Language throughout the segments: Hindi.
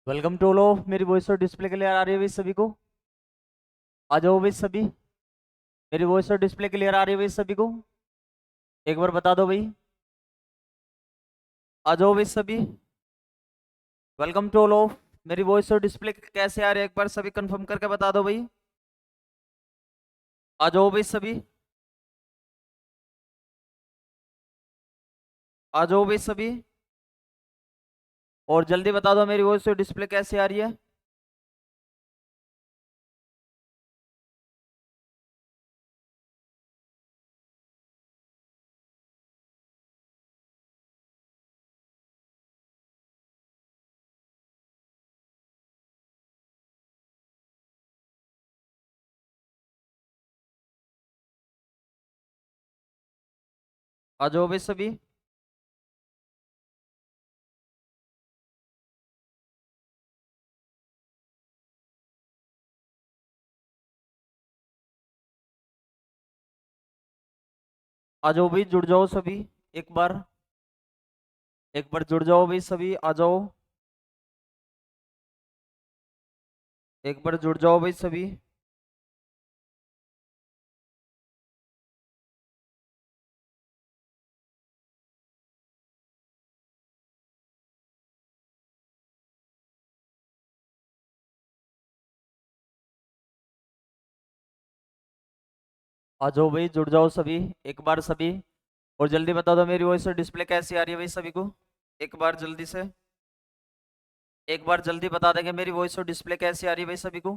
वेलकम टू ऑल ऑफ मेरी वॉइस और डिस्प्ले क्लियर आ रही है भाई सभी को। आ जाओ भाई सभी। मेरी वॉइस और डिस्प्ले क्लियर आ रही है भाई सभी को। एक बार बता दो भाई। आ जाओ भाई सभी। वेलकम टू ऑल ऑफ मेरी वॉइस और डिस्प्ले कैसे आ रही है एक बार सभी कंफर्म करके बता दो भाई। आ जाओ भाई सभी। आ जाओ भाई सभी। और जल्दी बता दो मेरी वॉइस और डिस्प्ले कैसे आ रही है। आ जाओ भाई सभी। आ जाओ भाई, जुड़ जाओ सभी। एक बार एक बार जुड़ जाओ भाई सभी, आ जाओ। एक बार जुड़ जाओ भाई सभी। आ जाओ भाई, जुड़ जाओ सभी। एक बार सभी। और जल्दी बता दो मेरी वॉइस और डिस्प्ले कैसी आ रही है भाई सभी को। एक बार जल्दी से। एक बार जल्दी बता देंगे मेरी वॉइस और डिस्प्ले कैसी आ रही है भाई सभी को।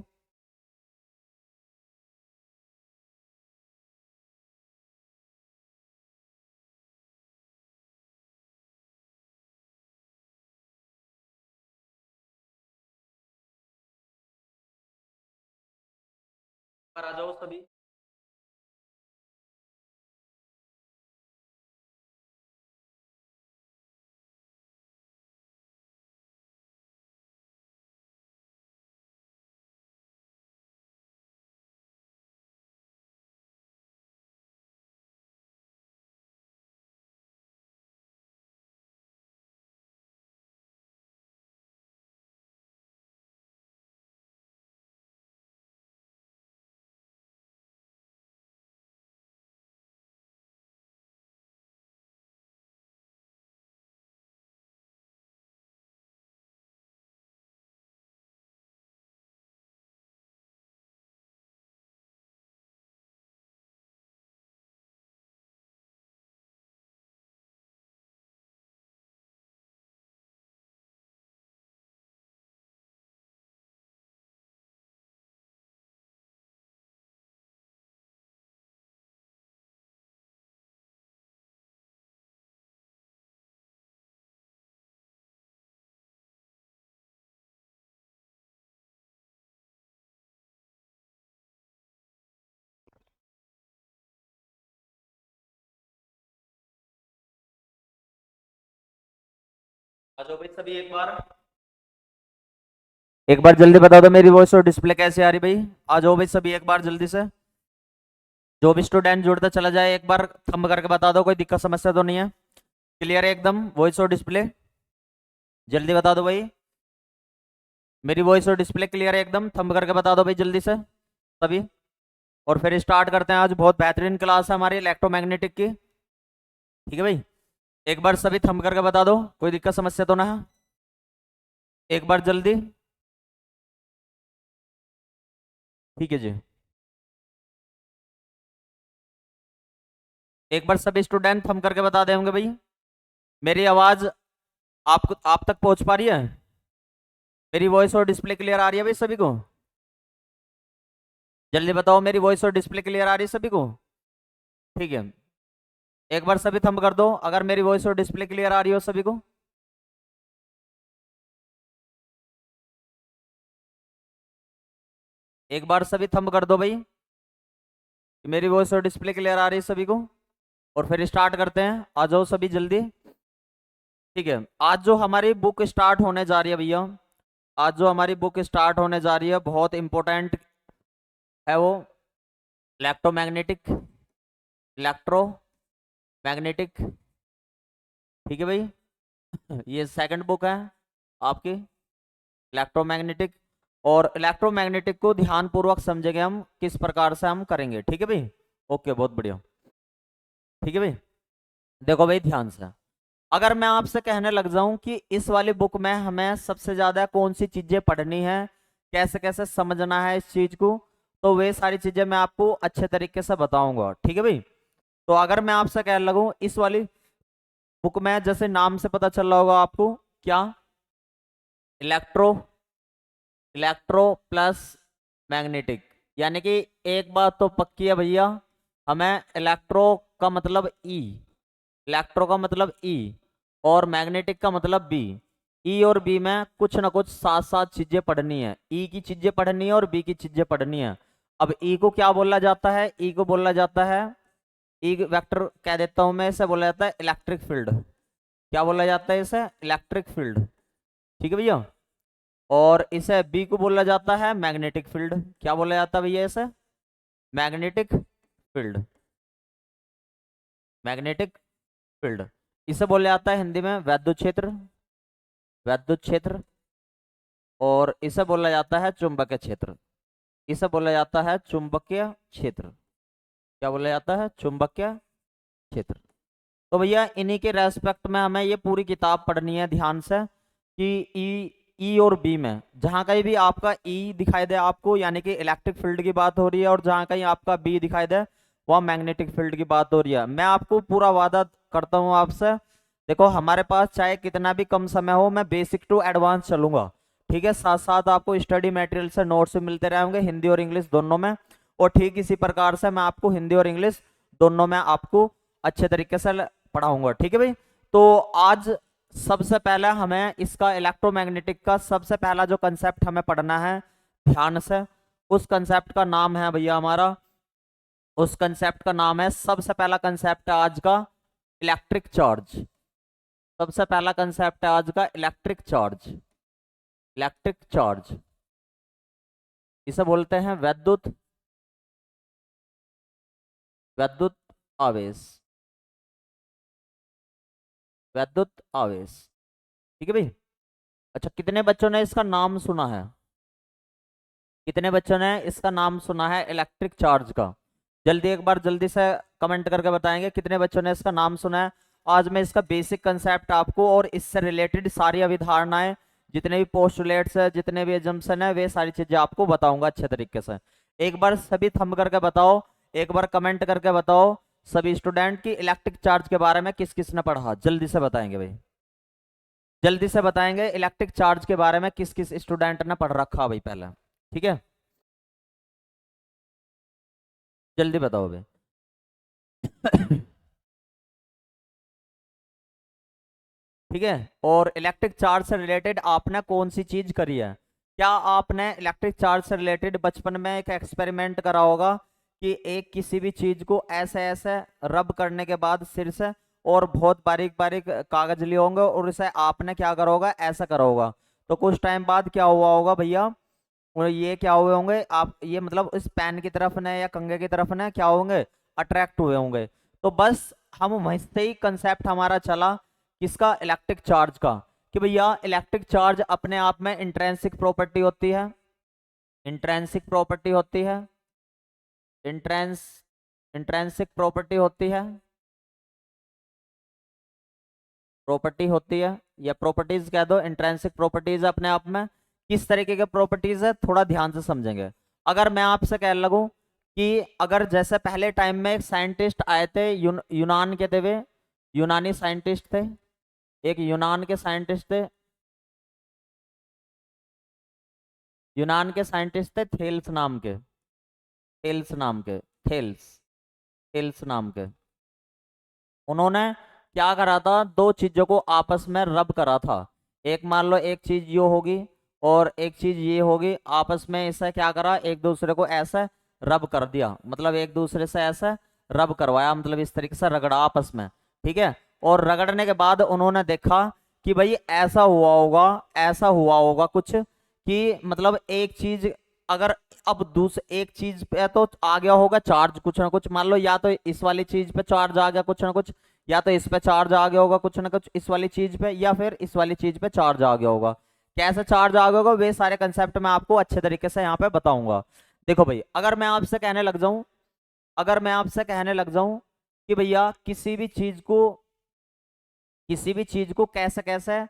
पर आ जाओ सभी। आ जाओ भाई सभी। एक बार जल्दी बता दो मेरी वॉइस और डिस्प्ले कैसे आ रही भाई। आ जाओ भाई सभी, एक बार जल्दी से। जो भी स्टूडेंट जुड़ता चला जाए एक बार थंब करके बता दो, कोई दिक्कत समस्या तो नहीं है। क्लियर है एकदम वॉइस और डिस्प्ले। जल्दी बता दो भाई। मेरी वॉइस और डिस्प्ले क्लियर है एकदम, थंब करके बता दो भाई जल्दी से सभी। और फिर स्टार्ट करते हैं। आज बहुत बेहतरीन क्लास है हमारी इलेक्ट्रोमैग्नेटिक की। ठीक है भाई। एक बार सभी थंब करके बता दो, कोई दिक्कत समस्या तो ना है। एक बार जल्दी। ठीक है जी। एक बार सभी स्टूडेंट थंब करके बता दे होंगे भाई। मेरी आवाज आपको आप तक पहुंच पा रही है। मेरी वॉइस और डिस्प्ले क्लियर आ रही है भाई सभी को। जल्दी बताओ मेरी वॉइस और डिस्प्ले क्लियर आ रही है सभी को। ठीक है। एक बार सभी थंब कर दो अगर मेरी वॉइस और डिस्प्ले क्लियर आ रही हो सभी को। एक बार सभी थंब कर दो भाई कि मेरी वॉइस और डिस्प्ले क्लियर आ रही है सभी को। और फिर स्टार्ट करते हैं, आ जाओ सभी जल्दी। ठीक है। आज जो हमारी बुक स्टार्ट होने जा रही है भैया, आज जो हमारी बुक स्टार्ट होने जा रही है बहुत इंपॉर्टेंट है वो। Electromagnetic electromagnetic. ठीक है भाई। ये सेकंड बुक है आपकी। इलेक्ट्रोमैग्नेटिक। और इलेक्ट्रोमैग्नेटिक को ध्यान पूर्वक समझेंगे हम किस प्रकार से हम करेंगे, ठीक है भाई। ओके, बहुत बढ़िया। ठीक है भाई, देखो भाई ध्यान से, अगर मैं आपसे कहने लग जाऊं कि इस वाली बुक में हमें सबसे ज्यादा कौन सी चीजें पढ़नी है, कैसे कैसे समझना है इस चीज को, तो वे सारी चीजें मैं आपको अच्छे तरीके से बताऊंगा, ठीक है भाई। तो अगर मैं आपसे कहने लगूं इस वाली बुक में, जैसे नाम से पता चल रहा होगा आपको, क्या, इलेक्ट्रो, इलेक्ट्रो प्लस मैग्नेटिक, यानी कि एक बात तो पक्की है भैया, हमें इलेक्ट्रो का मतलब ई, इलेक्ट्रो का मतलब ई, और मैग्नेटिक का मतलब बी। ई और बी में कुछ ना कुछ साथ साथ चीजें पढ़नी है, ई की चीजें पढ़नी है और बी की चीजें पढ़नी है। अब ई को क्या बोला जाता है, ई को बोला जाता है, ई वेक्टर कह देता हूं मैं, इसे बोला जाता है इलेक्ट्रिक फील्ड। क्या बोला जाता है इसे, इलेक्ट्रिक फील्ड, ठीक है भैया। और इसे बी को बोला जाता है मैग्नेटिक फील्ड। क्या बोला जाता है भैया इसे, मैग्नेटिक फील्ड, मैग्नेटिक फील्ड। इसे बोला जाता है हिंदी में वैद्युत क्षेत्र, वैद्युत क्षेत्र। और इसे बोला जाता है चुंबकीय क्षेत्र, इसे बोला जाता है चुंबकीय क्षेत्र। क्या बोला जाता है, चुंबकीय क्षेत्र। तो भैया इन्हीं के रेस्पेक्ट में हमें ये पूरी किताब पढ़नी है ध्यान से, कि ई और बी में जहां कहीं भी आपका ई दिखाई दे आपको, यानी कि इलेक्ट्रिक फील्ड की बात हो रही है, और जहां कहीं आपका बी दिखाई दे वह मैग्नेटिक फील्ड की बात हो रही है। मैं आपको पूरा वादा करता हूं आपसे, देखो हमारे पास चाहे कितना भी कम समय हो, मैं बेसिक टू एडवांस चलूंगा, ठीक है। साथ साथ आपको स्टडी मटेरियल से नोट्स भी मिलते रहेंगे, हिंदी और इंग्लिश दोनों में। और ठीक इसी प्रकार से मैं आपको हिंदी और इंग्लिश दोनों में आपको अच्छे तरीके से पढ़ाऊंगा, ठीक है भाई। तो आज सबसे पहले हमें इसका इलेक्ट्रोमैग्नेटिक का सबसे पहला जो कंसेप्ट हमें पढ़ना है ध्यान से, उस कंसेप्ट का नाम है भैया हमारा, उस कंसेप्ट का नाम है, सबसे पहला कंसेप्ट है आज का इलेक्ट्रिक चार्ज। सबसे पहला कंसेप्ट है आज का इलेक्ट्रिक चार्ज, इलेक्ट्रिक चार्ज। इसे बोलते हैं वैद्युत, वैद्युत आवेश, वैद्युत आवेश, ठीक है भाई। अच्छा, कितने बच्चों ने इसका नाम सुना है, कितने बच्चों ने इसका नाम सुना है इलेक्ट्रिक चार्ज का, जल्दी एक बार जल्दी से कमेंट करके बताएंगे कितने बच्चों ने इसका नाम सुना है। आज मैं इसका बेसिक कंसेप्ट आपको और इससे रिलेटेड सारी अभिधारणाएं, जितने भी पोस्टुलेट्स है, जितने भी एजम्पशन है, वे सारी चीजें आपको बताऊंगा अच्छे तरीके से। एक बार सभी थंब करके बताओ, एक बार कमेंट करके बताओ सभी स्टूडेंट की इलेक्ट्रिक चार्ज के बारे में किस किस ने पढ़ा, जल्दी से बताएंगे भाई, जल्दी से बताएंगे इलेक्ट्रिक चार्ज के बारे में किस किस स्टूडेंट ने पढ़ रखा भाई पहले, ठीक है, जल्दी बताओ भाई। ठीक है। और इलेक्ट्रिक चार्ज से रिलेटेड आपने कौन सी चीज करी है, क्या आपने इलेक्ट्रिक चार्ज से रिलेटेड बचपन में एक एक्सपेरिमेंट करा होगा, कि एक किसी भी चीज को ऐसे ऐसे रब करने के बाद सिर से, और बहुत बारीक बारीक कागज लिए होंगे, और इसे आपने क्या करा होगा, ऐसा करा होगा, तो कुछ टाइम बाद क्या हुआ होगा भैया, और ये क्या हुए होंगे आप, ये मतलब इस पेन की तरफ ने या कंगे की तरफ ने क्या होंगे, अट्रैक्ट हुए होंगे। तो बस हम वहीं से ही कंसेप्ट हमारा चला किसका, इलेक्ट्रिक चार्ज का, कि भैया इलेक्ट्रिक चार्ज अपने आप में इंट्रेंसिक प्रॉपर्टी होती है, इंट्रेंसिक प्रॉपर्टी होती है, इंट्रेंस इंट्रेंसिक प्रॉपर्टी होती है, प्रॉपर्टी होती है, या प्रॉपर्टीज कह दो, इंट्रेंसिक प्रॉपर्टीज अपने आप में किस तरीके के प्रॉपर्टीज है, थोड़ा ध्यान से समझेंगे। अगर मैं आपसे कह लगूं कि अगर जैसे पहले टाइम में एक साइंटिस्ट आए थे, यूनान के थे वे, यूनानी साइंटिस्ट थे, एक यूनान के साइंटिस्ट थे, यूनान के साइंटिस्ट थे थेल्स नाम के, थेल्स नाम के, थेल्स, थेल्स नाम के। उन्होंने क्या करा था, दो चीजों को आपस में रब करा था, एक मान लो एक चीज ये होगी और एक चीज ये होगी, आपस में इसे क्या करा, एक दूसरे को ऐसे रब कर दिया, मतलब एक दूसरे से ऐसे रब करवाया, मतलब इस तरीके से रगड़ा आपस में, ठीक है। और रगड़ने के बाद उन्होंने देखा कि भाई ऐसा हुआ होगा, ऐसा हुआ होगा कुछ, कि मतलब एक चीज अगर, अब दूसरे एक चीज पे तो आ गया होगा चार्ज कुछ ना कुछ, मान लो या तो इस वाली चीज पे चार्ज आ गया कुछ ना कुछ, या तो इस पे चार्ज आ गया होगा कुछ ना कुछ इस वाली चीज पे, या फिर इस वाली चीज पे चार्ज आ गया होगा, कैसे चार्ज आगे होगा, वे सारे कंसेप्ट मैं आपको अच्छे तरीके से यहाँ पे बताऊंगा। देखो भाई, अगर मैं आपसे कहने लग जाऊं, अगर मैं आपसे कहने लग जाऊं कि भैया किसी भी चीज को कैसे कैसे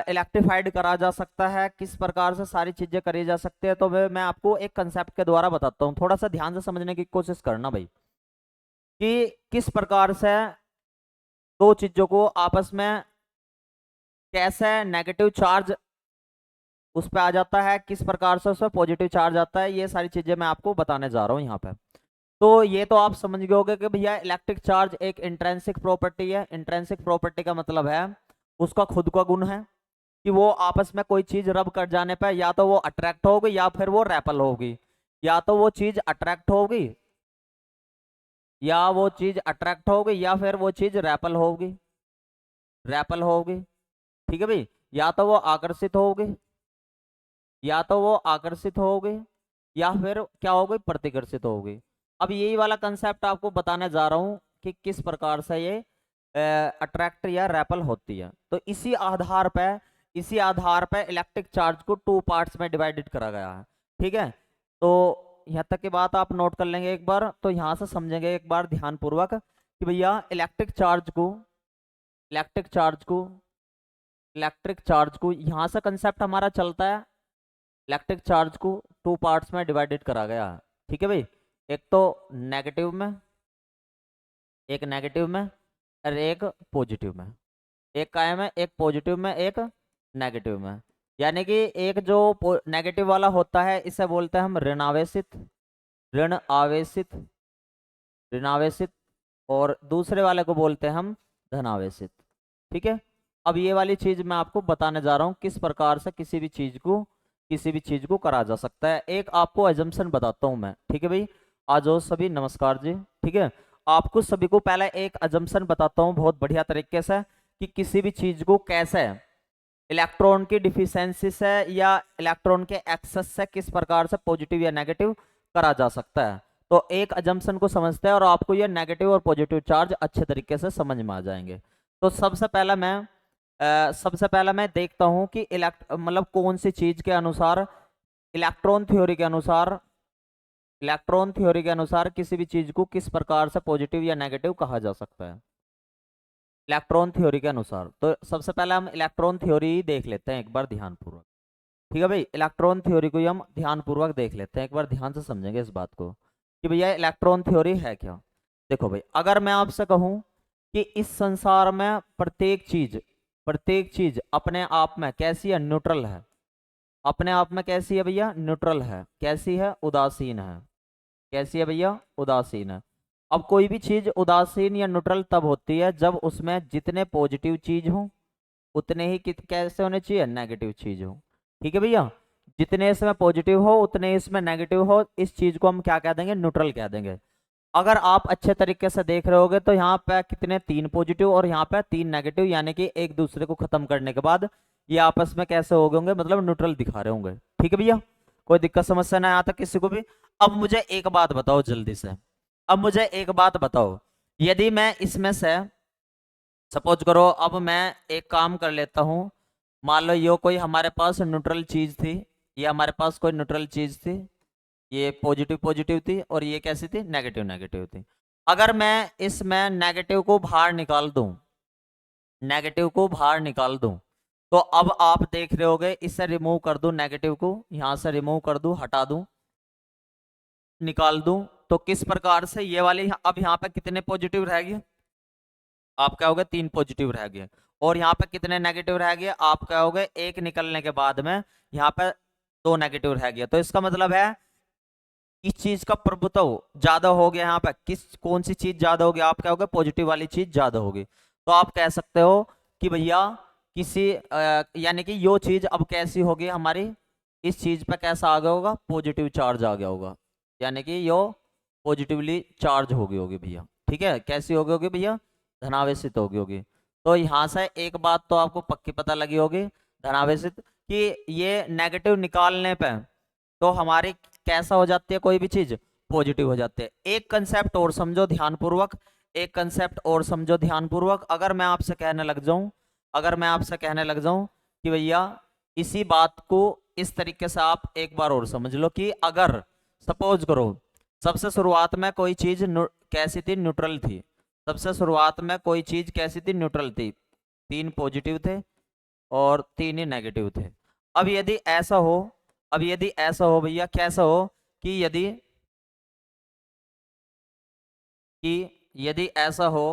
इलेक्ट्रीफाइड करा जा सकता है, किस प्रकार से सारी चीजें करी जा सकती है, तो मैं आपको एक कंसेप्ट के द्वारा बताता हूँ। थोड़ा सा ध्यान से समझने की कोशिश करना भाई, कि किस प्रकार से दो चीजों को आपस में कैसे नेगेटिव चार्ज उस पर आ जाता है, किस प्रकार से उस पर पॉजिटिव चार्ज आता है, ये सारी चीजें मैं आपको बताने जा रहा हूँ यहाँ पे। तो ये तो आप समझ गए होगे कि भैया इलेक्ट्रिक चार्ज एक इंट्रिंसिक प्रॉपर्टी है। इंट्रिंसिक प्रॉपर्टी का मतलब है उसका खुद का गुण है कि वो आपस में कोई चीज रब कर जाने पर या तो वो अट्रैक्ट होगी या फिर वो रेपल होगी, या तो वो चीज अट्रैक्ट होगी या वो चीज अट्रैक्ट होगी या फिर वो चीज रेपल होगी, रेपल होगी। ठीक है भाई, या तो वो आकर्षित होगी, या तो वो आकर्षित होगी या फिर क्या होगी, प्रतिकर्षित होगी। अब यही वाला कंसेप्ट आपको बताने जा रहा हूं कि किस प्रकार से ये अट्रैक्ट या रेपल होती है। तो इसी आधार पे इलेक्ट्रिक चार्ज को टू पार्ट्स में डिवाइडेड करा गया है। ठीक है, तो यहाँ तक की बात आप नोट कर लेंगे एक बार, तो यहाँ से समझेंगे एक बार ध्यान पूर्वक कि भैया इलेक्ट्रिक चार्ज को इलेक्ट्रिक चार्ज को यहाँ से कंसेप्ट हमारा चलता है, इलेक्ट्रिक चार्ज को टू पार्ट्स में डिवाइडेड करा गया है। ठीक है भाई, एक तो नेगेटिव में, एक नेगेटिव में और एक पॉजिटिव में। एक कायम है, एक पॉजिटिव में एक नेगेटिव में। यानी कि एक जो नेगेटिव वाला होता है इसे बोलते हैं हम ऋण आवेशित, ऋण आवेशित, और दूसरे वाले को बोलते हैं हम धन आवेशित। ठीक है, अब ये वाली चीज मैं आपको बताने जा रहा हूँ किस प्रकार से किसी भी चीज को करा जा सकता है। एक आपको एजम्पशन बताता हूँ मैं। ठीक है भाई, आज हो सभी, नमस्कार जी। ठीक है, आपको सभी को पहले एक एजम्पशन बताता हूँ बहुत बढ़िया तरीके से कि किसी भी चीज को कैसे इलेक्ट्रॉन की डिफिशियंसी से या इलेक्ट्रॉन के एक्सेस से किस प्रकार से पॉजिटिव या नेगेटिव करा जा सकता है। तो एक अजम्पशन को समझते हैं और आपको ये नेगेटिव और पॉजिटिव चार्ज अच्छे तरीके से समझ में आ जाएंगे। तो सबसे पहला मैं देखता हूं कि मतलब कौन सी चीज के अनुसार इलेक्ट्रॉन थ्योरी के अनुसार किसी भी चीज को किस प्रकार से पॉजिटिव या नेगेटिव कहा जा सकता है इलेक्ट्रॉन थ्योरी के अनुसार। तो सबसे पहले हम इलेक्ट्रॉन थ्योरी देख लेते हैं एक बार ध्यानपूर्वक। ठीक है भाई, इलेक्ट्रॉन थ्योरी को हम ध्यानपूर्वक देख लेते हैं एक बार, ध्यान से समझेंगे इस बात को कि भैया इलेक्ट्रॉन थ्योरी है क्या। देखो भाई, अगर मैं आपसे कहूं कि इस संसार में प्रत्येक चीज अपने आप में कैसी है, न्यूट्रल है। अपने आप में कैसी है भैया, न्यूट्रल है। कैसी है, उदासीन है। कैसी है भैया, उदासीन है। अब कोई भी चीज उदासीन या न्यूट्रल तब होती है जब उसमें जितने पॉजिटिव चीज हो उतने ही कैसे होने चाहिए, नेगेटिव चीज हो। ठीक है भैया, जितने इसमें पॉजिटिव हो उतने इसमें नेगेटिव हो, इस चीज को हम क्या कह देंगे, न्यूट्रल कह देंगे। अगर आप अच्छे तरीके से देख रहे होगे तो यहाँ पे कितने, 3 पॉजिटिव और यहाँ पे 3 नेगेटिव, यानी कि एक दूसरे को खत्म करने के बाद ये आपस में कैसे हो गए होंगे, मतलब न्यूट्रल दिखा रहे होंगे। ठीक है भैया, कोई दिक्कत समस्या ना आता किसी को भी। अब मुझे एक बात बताओ जल्दी से, अब मुझे एक बात बताओ, यदि मैं इसमें से सपोज करो, अब मैं एक काम कर लेता हूँ, मान लो ये कोई हमारे पास न्यूट्रल चीज थी, ये हमारे पास कोई न्यूट्रल चीज थी, ये पॉजिटिव पॉजिटिव थी और ये कैसी थी, नेगेटिव नेगेटिव थी। अगर मैं इसमें नेगेटिव को बाहर निकाल दूं, नेगेटिव को बाहर निकाल दूं, तो अब आप देख रहे होगे, इससे रिमूव कर दूं, नेगेटिव को यहां से रिमूव कर दूं, हटा दूं, निकाल दूं, तो किस प्रकार से ये वाली अब यहाँ पे कितने पॉजिटिव रह गए, आप कहोगे 3 पॉजिटिव रह गए, और यहाँ पे कितने नेगेटिव रह गए, आप कहोगे एक निकलने के बाद में यहाँ पे 2 नेगेटिव रह गए। तो इसका मतलब है इस चीज का प्रभुत्व ज्यादा हो गया, यहाँ पे कौन सी चीज ज्यादा होगी, आप कहोगे पॉजिटिव वाली चीज ज्यादा होगी। तो आप कह सकते हो कि भैया यानी कि यो चीज अब कैसी होगी हमारी, इस चीज पे कैसा आ गया होगा, पॉजिटिव चार्ज आ गया होगा, यानी कि यो पॉजिटिवली चार्ज हो गई होगी भैया। ठीक है, कैसी हो गई होगी भैया, धनावेशित हो गई होगी। तो यहाँ से एक बात तो आपको पक्की पता लगी होगी, धनावेशित, कि ये नेगेटिव निकालने पे तो हमारी कैसा हो जाती है, कोई भी चीज पॉजिटिव हो जाती है। एक कंसेप्ट और समझो ध्यानपूर्वक, एक कंसेप्ट और समझो ध्यानपूर्वक। अगर मैं आपसे कहने लग जाऊं कि भैया इसी बात को इस तरीके से आप एक बार और समझ लो कि अगर सपोज करो सबसे शुरुआत में कोई चीज कैसी थी, न्यूट्रल थी। सबसे शुरुआत में कोई चीज कैसी थी, न्यूट्रल थी। 3 पॉजिटिव थे और 3 ही नेगेटिव थे। अब यदि ऐसा हो, अब यदि ऐसा हो भैया, कैसा हो कि यदि ऐसा हो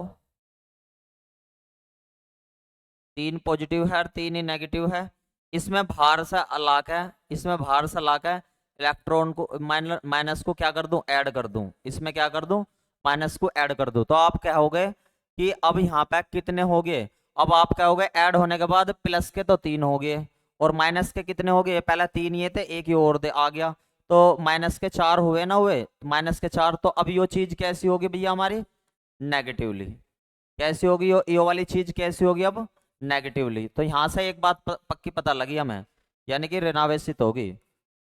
3 पॉजिटिव है और 3 ही नेगेटिव है, इसमें भार से अलग है, इसमें भार से अलग है, इलेक्ट्रॉन को माइनस को क्या कर दूं, ऐड कर दूं, इसमें क्या कर दूं, माइनस को ऐड कर दूं। तो आप कहोगे कि अब यहाँ पे कितने हो गए, अब आप कहोगे ऐड होने के बाद प्लस के तो 3 हो गए और माइनस के कितने हो गए, पहले 3 ये थे, एक ही और दे आ गया, तो माइनस के 4 हुए ना, हुए माइनस के 4। तो अब ये चीज कैसी होगी भैया हमारी, नेगेटिवली कैसी होगी, यो वाली चीज कैसी होगी अब, नेगेटिवली। तो यहां से एक बात पक्की पता लगी हमें, यानी कि ऋणावेशित होगी।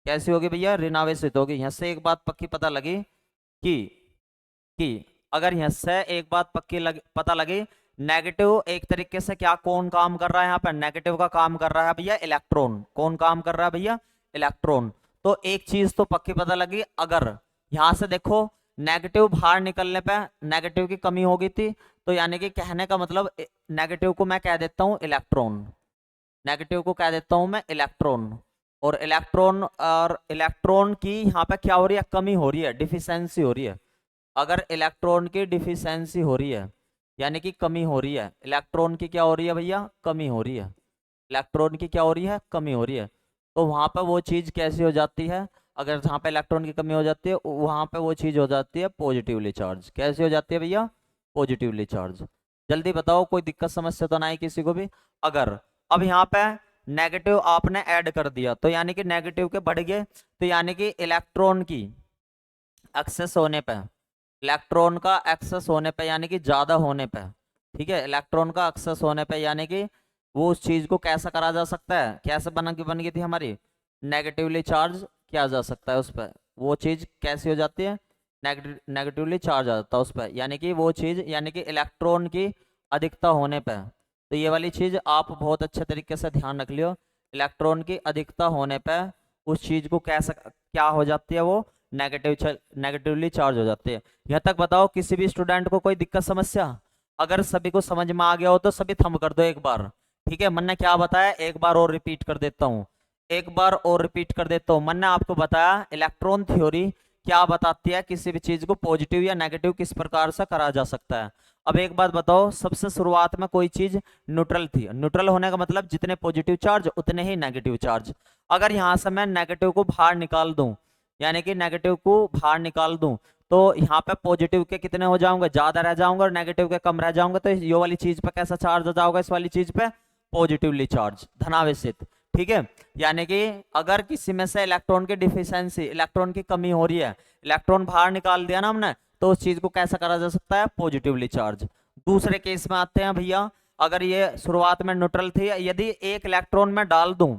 कैसी होगी भैया, ऋणावेशित होगी। यहां से एक बात पक्की पता लगी कि कि अगर यहां से एक बात पता लगी, नेगेटिव एक तरीके से क्या कौन काम कर रहा है यहाँ पर, नेगेटिव का काम कर रहा है भैया इलेक्ट्रॉन। कौन काम कर रहा है भैया, इलेक्ट्रॉन। तो एक चीज तो पक्की पता लगी, अगर यहां से देखो नेगेटिव बाहर निकलने पे नेगेटिव की कमी हो गई थी, तो यानी कि कहने का मतलब नेगेटिव को मैं कह देता हूं इलेक्ट्रॉन, नेगेटिव को कह देता हूं मैं इलेक्ट्रॉन। और इलेक्ट्रॉन की यहाँ पे क्या हो रही है, कमी हो रही है, डिफिशियंसी हो रही है। अगर इलेक्ट्रॉन की डिफिशियंसी हो रही है, यानी कि कमी हो रही है, इलेक्ट्रॉन की क्या हो रही है भैया, कमी हो रही है, इलेक्ट्रॉन की क्या हो रही है, कमी हो रही है। तो वहां पर वो चीज कैसी हो जाती है, अगर जहां पे इलेक्ट्रॉन की कमी हो जाती है वहां पे वो चीज हो जाती है पॉजिटिवली चार्ज। कैसी हो जाती है भैया, पॉजिटिवली चार्ज। जल्दी बताओ, कोई दिक्कत समस्या तो नहीं किसी को भी। अगर अब यहाँ पे नेगेटिव आपने ऐड कर दिया, तो यानी कि नेगेटिव के बढ़ गए, तो यानी कि इलेक्ट्रॉन की एक्सेस होने पे, इलेक्ट्रॉन का एक्सेस होने पे यानी कि ज्यादा होने पे, ठीक है, इलेक्ट्रॉन का एक्सेस होने पे यानी कि वो उस चीज को कैसा करा जा सकता है, कैसे बन गई थी हमारी, नेगेटिवली चार्ज किया जा सकता है उस पर। वो चीज कैसी हो जाती है, नेगेटिवली चार्ज आ जाता है उस पर, यानी कि वो चीज यानी कि इलेक्ट्रॉन की अधिकता होने पर। तो ये वाली चीज आप बहुत अच्छे तरीके से ध्यान रख लियो, इलेक्ट्रॉन की अधिकता होने पर उस चीज को कैसा क्या हो जाती है, वो नेगेटिवली चार्ज हो जाती है। यहाँ तक बताओ किसी भी स्टूडेंट को कोई दिक्कत समस्या, अगर सभी को समझ में आ गया हो तो सभी थंब कर दो एक बार। ठीक है, मन ने क्या बताया, एक बार और रिपीट कर देता हूँ, एक बार और रिपीट कर देता हूँ। मन ने आपको बताया इलेक्ट्रॉन थ्योरी क्या बताती है, किसी भी चीज को पॉजिटिव या नेगेटिव किस प्रकार से करा जा सकता है। अब एक बात बताओ, सबसे शुरुआत में कोई चीज न्यूट्रल थी, न्यूट्रल होने का मतलब जितने पॉजिटिव चार्ज उतने ही नेगेटिव चार्ज। अगर यहां से मैं नेगेटिव को बाहर निकाल दूं, यानी कि नेगेटिव को बाहर निकाल दूं, तो यहाँ पे पॉजिटिव के कितने हो जाऊंगे, ज्यादा रह जाऊंगे, और नेगेटिव के कम रह जाऊंगे। तो ये वाली चीज पे कैसा चार्ज हो जाओगे, इस वाली चीज पे पॉजिटिवली चार्ज, धनावेशित। ठीक है, यानी कि अगर किसी में से इलेक्ट्रॉन की डिफिशियंसी, इलेक्ट्रॉन की कमी हो रही है, इलेक्ट्रॉन बाहर निकाल दिया ना हमने, तो उस चीज को कैसा करा जा सकता है, पॉजिटिवली चार्ज। दूसरे केस में आते हैं भैया, अगर ये शुरुआत में न्यूट्रल थी, यदि एक इलेक्ट्रॉन में डाल दूं,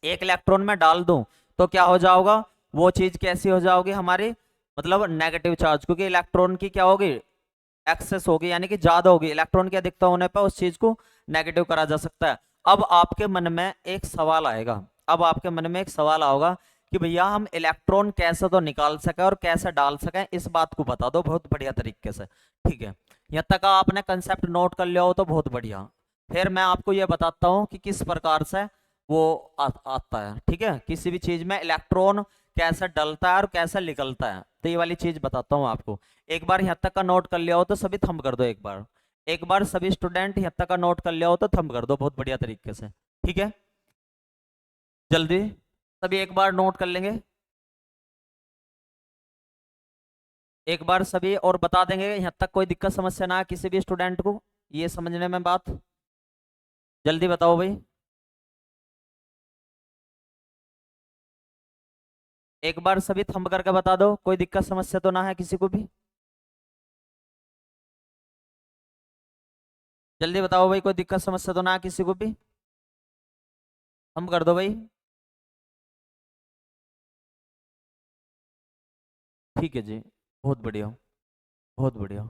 एक इलेक्ट्रॉन में डाल दूं, तो क्या हो जाओगा, वो चीज कैसी हो जाओगी हमारी, मतलब नेगेटिव चार्ज, क्योंकि इलेक्ट्रॉन की क्या होगी, एक्सेस होगी, यानी कि ज्यादा होगी, इलेक्ट्रॉन की अधिकता होने पर उस चीज को नेगेटिव करा जा सकता है। अब आपके मन में एक सवाल आएगा, अब आपके मन में एक सवाल आओगा कि भैया हम इलेक्ट्रॉन कैसे तो निकाल सके और कैसे डाल सके, इस बात को बता दो बहुत बढ़िया तरीके से। ठीक है, यहाँ तक आपने कंसेप्ट नोट कर लिया हो तो बहुत बढ़िया। फिर मैं आपको यह बताता हूँ कि किस प्रकार से वो आता है। ठीक है, किसी भी चीज में इलेक्ट्रॉन कैसे डलता है और कैसे निकलता है, तो ये वाली चीज बताता हूँ आपको। एक बार यहाँ तक का नोट कर लिया हो तो सभी थंब कर दो एक बार, एक बार सभी स्टूडेंट यहाँ तक का नोट कर लिया हो तो थंब कर दो बहुत बढ़िया तरीके से। ठीक है, जल्दी सभी एक बार नोट कर लेंगे, एक बार सभी, और बता देंगे यहाँ तक कोई दिक्कत समस्या ना किसी भी स्टूडेंट को ये समझने में बात। जल्दी बताओ भाई, एक बार सभी थंब करके बता दो, कोई दिक्कत समस्या तो ना है किसी को भी। जल्दी बताओ भाई, कोई दिक्कत समस्या तो ना है किसी को भी, थंब कर दो भाई। ठीक है जी, बहुत बढ़िया, बहुत बढ़िया।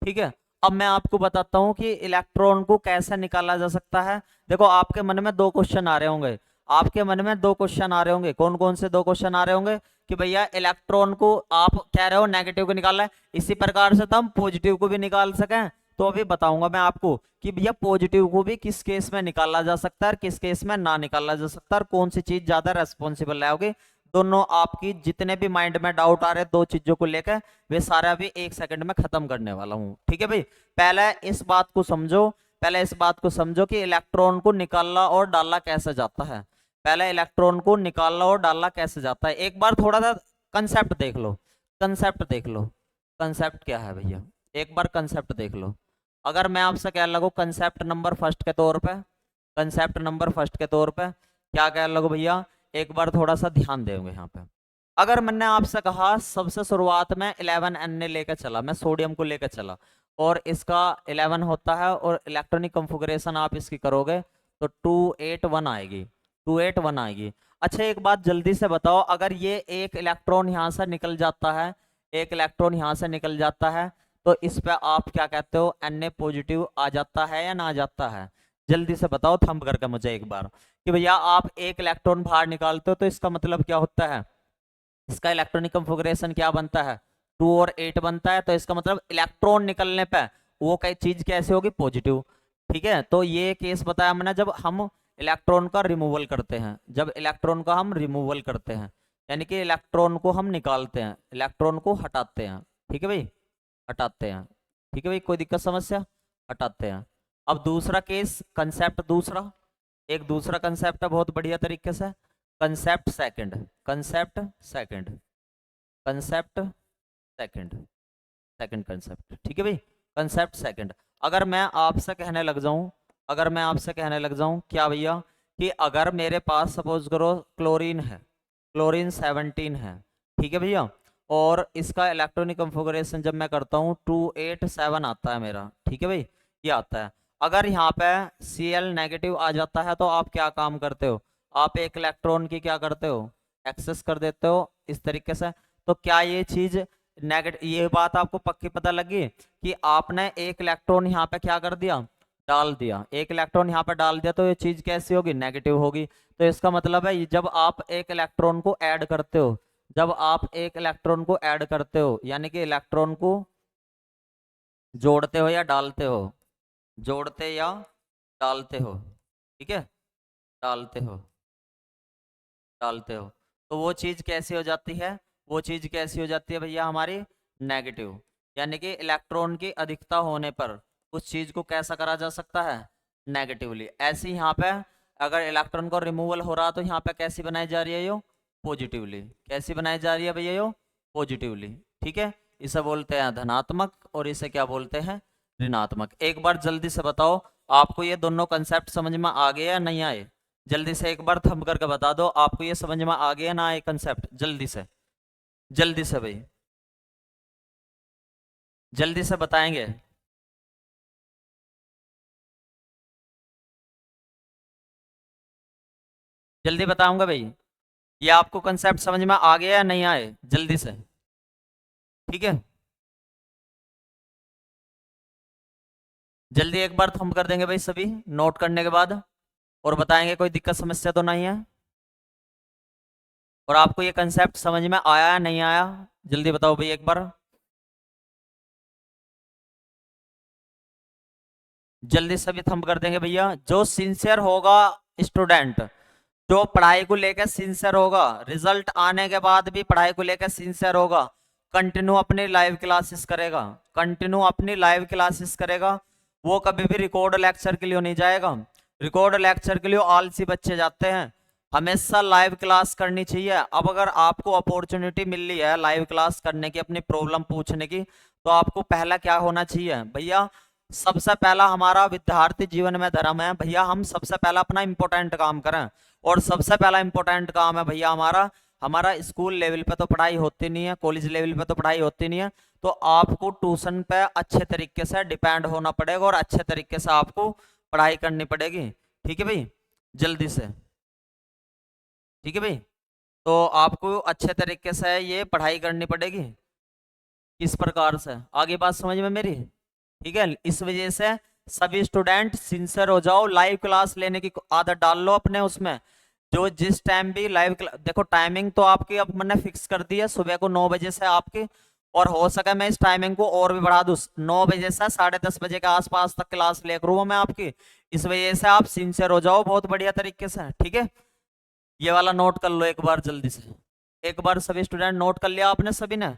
ठीक है, अब मैं आपको बताता हूं कि इलेक्ट्रॉन को कैसे निकाला जा सकता है। देखो आपके मन में दो क्वेश्चन आ रहे होंगे, आपके मन में दो क्वेश्चन आ रहे होंगे। कौन कौन से दो क्वेश्चन आ रहे होंगे कि भैया इलेक्ट्रॉन को आप कह रहे हो नेगेटिव को निकालना है, इसी प्रकार से तो हम पॉजिटिव को भी निकाल सकें। तो अभी बताऊंगा मैं आपको कि भैया पॉजिटिव को भी किस केस में निकाला जा सकता है और किस केस में ना निकाला जा सकता है, और कौन सी चीज ज्यादा रेस्पॉन्सिबल होगी। दोनों आपकी जितने भी माइंड में डाउट आ रहे दो चीजों को लेकर, वे सारा भी 1 सेकंड में खत्म करने वाला हूं। ठीक है भाई, पहले इस बात को समझो, पहले इस बात को समझो कि इलेक्ट्रॉन को निकालना और डालना कैसे जाता है। पहले इलेक्ट्रॉन को निकालना और डालना कैसे जाता है, एक बार थोड़ा सा कंसेप्ट देख लो। कंसेप्ट देख लो, कंसेप्ट क्या है भैया, एक बार कंसेप्ट देख लो। अगर मैं आपसे कह लगूं कंसेप्ट नंबर फर्स्ट के तौर पे, कंसेप्ट नंबर फर्स्ट के तौर पे क्या कह लगो भैया, एक बार थोड़ा सा ध्यान देंगे यहाँ पे। अगर मैंने आपसे कहा सबसे शुरुआत में 11 Na लेकर चला, मैं सोडियम को लेकर चला और इसका 11 होता है और इलेक्ट्रॉनिक कंफिगरेशन आप इसकी करोगे तो 281 आएगी, 281 आएगी। अच्छा एक बात जल्दी से बताओ, अगर ये एक इलेक्ट्रॉन यहाँ से निकल जाता है, एक इलेक्ट्रॉन यहाँ से निकल जाता है, तो इस पे आप क्या कहते हो, Na पॉजिटिव आ जाता है या ना आ जाता है? जल्दी से बताओ थंब करके मुझे एक बार कि भैया आप एक इलेक्ट्रॉन बाहर निकालते हो तो इसका मतलब क्या होता है, इसका इलेक्ट्रॉनिक कंफिगरेशन क्या बनता है, 2 और 8 बनता है। तो इसका मतलब इलेक्ट्रॉन निकलने पे वो कई चीज कैसे होगी, पॉजिटिव। ठीक है, तो ये केस बताया मैंने जब हम इलेक्ट्रॉन का रिमूवल करते हैं, जब इलेक्ट्रॉन का हम रिमूवल करते हैं, यानी कि इलेक्ट्रॉन को हम निकालते हैं, इलेक्ट्रॉन को हटाते हैं। ठीक है भाई, हटाते हैं। ठीक है भाई, कोई दिक्कत समस्या, हटाते हैं। अब दूसरा केस, कंसेप्ट दूसरा, एक दूसरा कंसेप्ट है बहुत बढ़िया तरीके से, concept second, concept second, concept second, second concept. ठीक है भाई, कंसेप्ट सेकंड। अगर मैं आपसे कहने लग जाऊं, अगर मैं आपसे कहने लग जाऊं क्या भैया, कि अगर मेरे पास सपोज करो क्लोरीन है, क्लोरीन 17 है, ठीक है भैया, और इसका इलेक्ट्रॉनिक कंफिगरेशन जब मैं करता हूँ 287 आता है मेरा। ठीक है भाई, ये आता है। अगर यहाँ पे Cl नेगेटिव आ जाता है तो आप क्या काम करते हो, आप एक इलेक्ट्रॉन की क्या करते हो, एक्सेस कर देते हो इस तरीके से। तो क्या ये चीज नेगेटिव, ये बात आपको पक्की पता लगी कि आपने एक इलेक्ट्रॉन यहाँ पे क्या कर दिया, डाल दिया, एक इलेक्ट्रॉन यहाँ पे डाल दिया, तो ये चीज कैसी होगी, नेगेटिव होगी। तो इसका मतलब है जब आप एक इलेक्ट्रॉन को ऐड करते हो, जब आप एक इलेक्ट्रॉन को ऐड करते हो, यानी कि इलेक्ट्रॉन को जोड़ते हो या डालते हो, जोड़ते या डालते हो, ठीक है, डालते हो, डालते हो, तो वो चीज कैसी हो जाती है, वो चीज कैसी हो जाती है भैया हमारी, नेगेटिव। यानी कि इलेक्ट्रॉन की अधिकता होने पर उस चीज को कैसा करा जा सकता है, नेगेटिवली। ऐसे ही यहाँ पे अगर इलेक्ट्रॉन को रिमूवल हो रहा तो यहाँ पे कैसी बनाई जा रही है यो, पॉजिटिवली। कैसी बनाई जा रही है भैया यो, पॉजिटिवली। ठीक है, इसे बोलते हैं धनात्मक और इसे क्या बोलते हैं, ऋणात्मक। एक बार जल्दी से बताओ आपको ये दोनों कंसेप्ट समझ में आ गए या नहीं आए, जल्दी से एक बार थंब करके बता दो आपको ये समझ में आ गया ना, आए कंसेप्ट, जल्दी से, जल्दी से भाई, जल्दी से बताएंगे। जल्दी बताऊंगा भाई, ये आपको कंसेप्ट समझ में आ गया या नहीं आए, जल्दी से। ठीक है, जल्दी एक बार थंब कर देंगे भाई सभी नोट करने के बाद, और बताएंगे कोई दिक्कत समस्या तो नहीं है, और आपको ये कंसेप्ट समझ में आया या नहीं आया, जल्दी बताओ भाई एक बार, जल्दी सभी थंब कर देंगे भैया। जो सिंसियर होगा स्टूडेंट, जो पढ़ाई को लेकर सिंसियर होगा, रिजल्ट आने के बाद भी पढ़ाई को लेकर सिंसियर होगा, कंटिन्यू अपनी लाइव क्लासेस करेगा, कंटिन्यू अपनी लाइव क्लासेस करेगा, वो कभी भी रिकॉर्ड लेक्चर के लिए नहीं जाएगा। रिकॉर्ड लेक्चर के लिए आलसी बच्चे जाते हैं, हमेशा लाइव क्लास करनी चाहिए। अब अगर आपको अपॉर्चुनिटी मिल रही है लाइव क्लास करने की, अपनी प्रॉब्लम पूछने की, तो आपको पहला क्या होना चाहिए भैया, सबसे पहला हमारा विद्यार्थी जीवन में धर्म है भैया, हम सबसे पहला अपना इंपॉर्टेंट काम करें। और सबसे पहला इंपॉर्टेंट काम है भैया हमारा, हमारा स्कूल लेवल पे तो पढ़ाई होती नहीं है, कॉलेज लेवल पे तो पढ़ाई होती नहीं है, तो आपको ट्यूशन पे अच्छे तरीके से डिपेंड होना पड़ेगा और अच्छे तरीके से आपको पढ़ाई करनी पड़ेगी। ठीक है भाई, जल्दी से। ठीक है भाई, तो आपको अच्छे तरीके से ये पढ़ाई करनी पड़ेगी। किस प्रकार से, आगे बात समझ में मेरी, ठीक है, इस वजह से सभी स्टूडेंट सिंसियर हो जाओ, लाइव क्लास लेने की आदत डाल लो अपने उसमें। जो जिस टाइम भी लाइव देखो टाइमिंग तो आपकी अब मैंने फिक्स कर दी है, सुबह को 9 बजे से आपकी, और हो सके मैं इस टाइमिंग को और भी बढ़ा दूं, 9 बजे से 10:30 बजे के आसपास तक क्लास ले करूँ मैं आपकी। इस वजह से आप सिंसियर हो जाओ बहुत बढ़िया तरीके से, ठीक है। ये वाला नोट कर लो एक बार जल्दी से, एक बार सभी स्टूडेंट नोट कर लिया आपने सभी ने,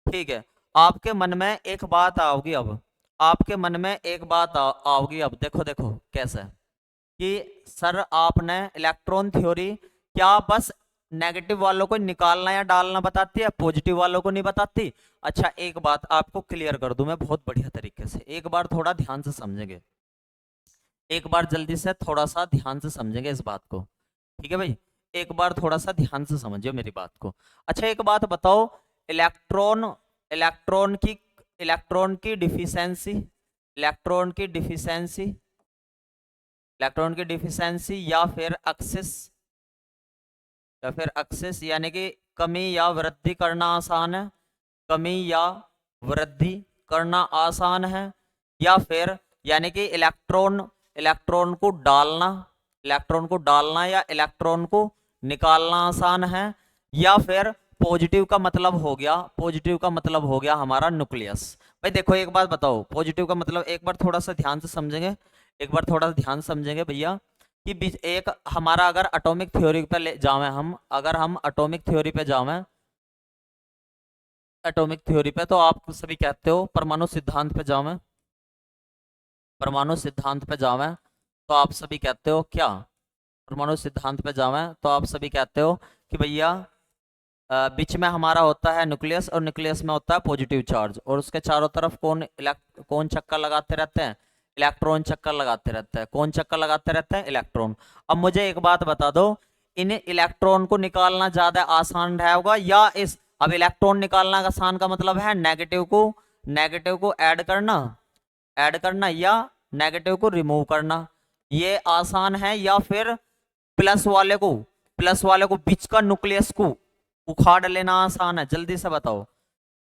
ठीक है। आपके मन में एक बात आओगी अब, आपके मन में एक बात आओगी अब, देखो देखो कैसे है कि सर आपने इलेक्ट्रॉन थ्योरी क्या बस नेगेटिव वालों को निकालना या डालना बताती है, पॉजिटिव वालों को नहीं बताती। अच्छा एक बात आपको क्लियर कर दूं मैं बहुत बढ़िया तरीके से, एक बार थोड़ा ध्यान से समझेंगे, एक बार जल्दी से थोड़ा सा ध्यान से समझेंगे इस बात को, ठीक है भाई। एक बार थोड़ा सा ध्यान से समझिए मेरी बात को। अच्छा एक बात बताओ, इलेक्ट्रॉन इलेक्ट्रॉन की इलेक्ट्रॉन की डिफिशियंसी, इलेक्ट्रॉन की डिफिशियंसी, इलेक्ट्रॉन की डिफिशियंसी या फिर एक्सेस यानी कि कमी या वृद्धि करना आसान है, कमी या वृद्धि करना आसान है, या फिर यानी कि इलेक्ट्रॉन इलेक्ट्रॉन को डालना, इलेक्ट्रॉन को डालना या इलेक्ट्रॉन को निकालना आसान है, या फिर पॉजिटिव का मतलब हो गया, पॉजिटिव का मतलब हो गया हमारा न्यूक्लियस। भाई देखो एक बात बताओ, पॉजिटिव का मतलब एक बार थोड़ा सा ध्यान से समझेंगे, एक बार थोड़ा ध्यान समझेंगे भैया कि एक हमारा अगर एटॉमिक थ्योरी पे ले जावें हम, अगर हम एटॉमिक थ्योरी पे जावें, एटॉमिक थ्योरी पे तो आप सभी कहते हो परमाणु सिद्धांत पे जावें, परमाणु सिद्धांत पे जावें तो आप सभी कहते हो क्या, परमाणु सिद्धांत पे जावें तो आप सभी कहते हो कि भैया बीच में हमारा होता है न्यूक्लियस, और न्यूक्लियस में होता है पॉजिटिव चार्ज, और उसके चारों तरफ कौन चक्कर लगाते रहते हैं, इलेक्ट्रॉन चक्कर लगाते रहते हैं। कौन चक्कर लगाते रहते हैं, इलेक्ट्रॉन। अब मुझे एक बात बता दो, इन इलेक्ट्रॉन को निकालना ज्यादा आसान रहेगा या इस, अब इलेक्ट्रॉन निकालना का आसान का मतलब है नेगेटिव को ऐड करना, ऐड करना या नेगेटिव को रिमूव करना, ये आसान है, या फिर प्लस वाले को, प्लस वाले को बीच का न्यूक्लियस को उखाड़ लेना आसान है, जल्दी से बताओ।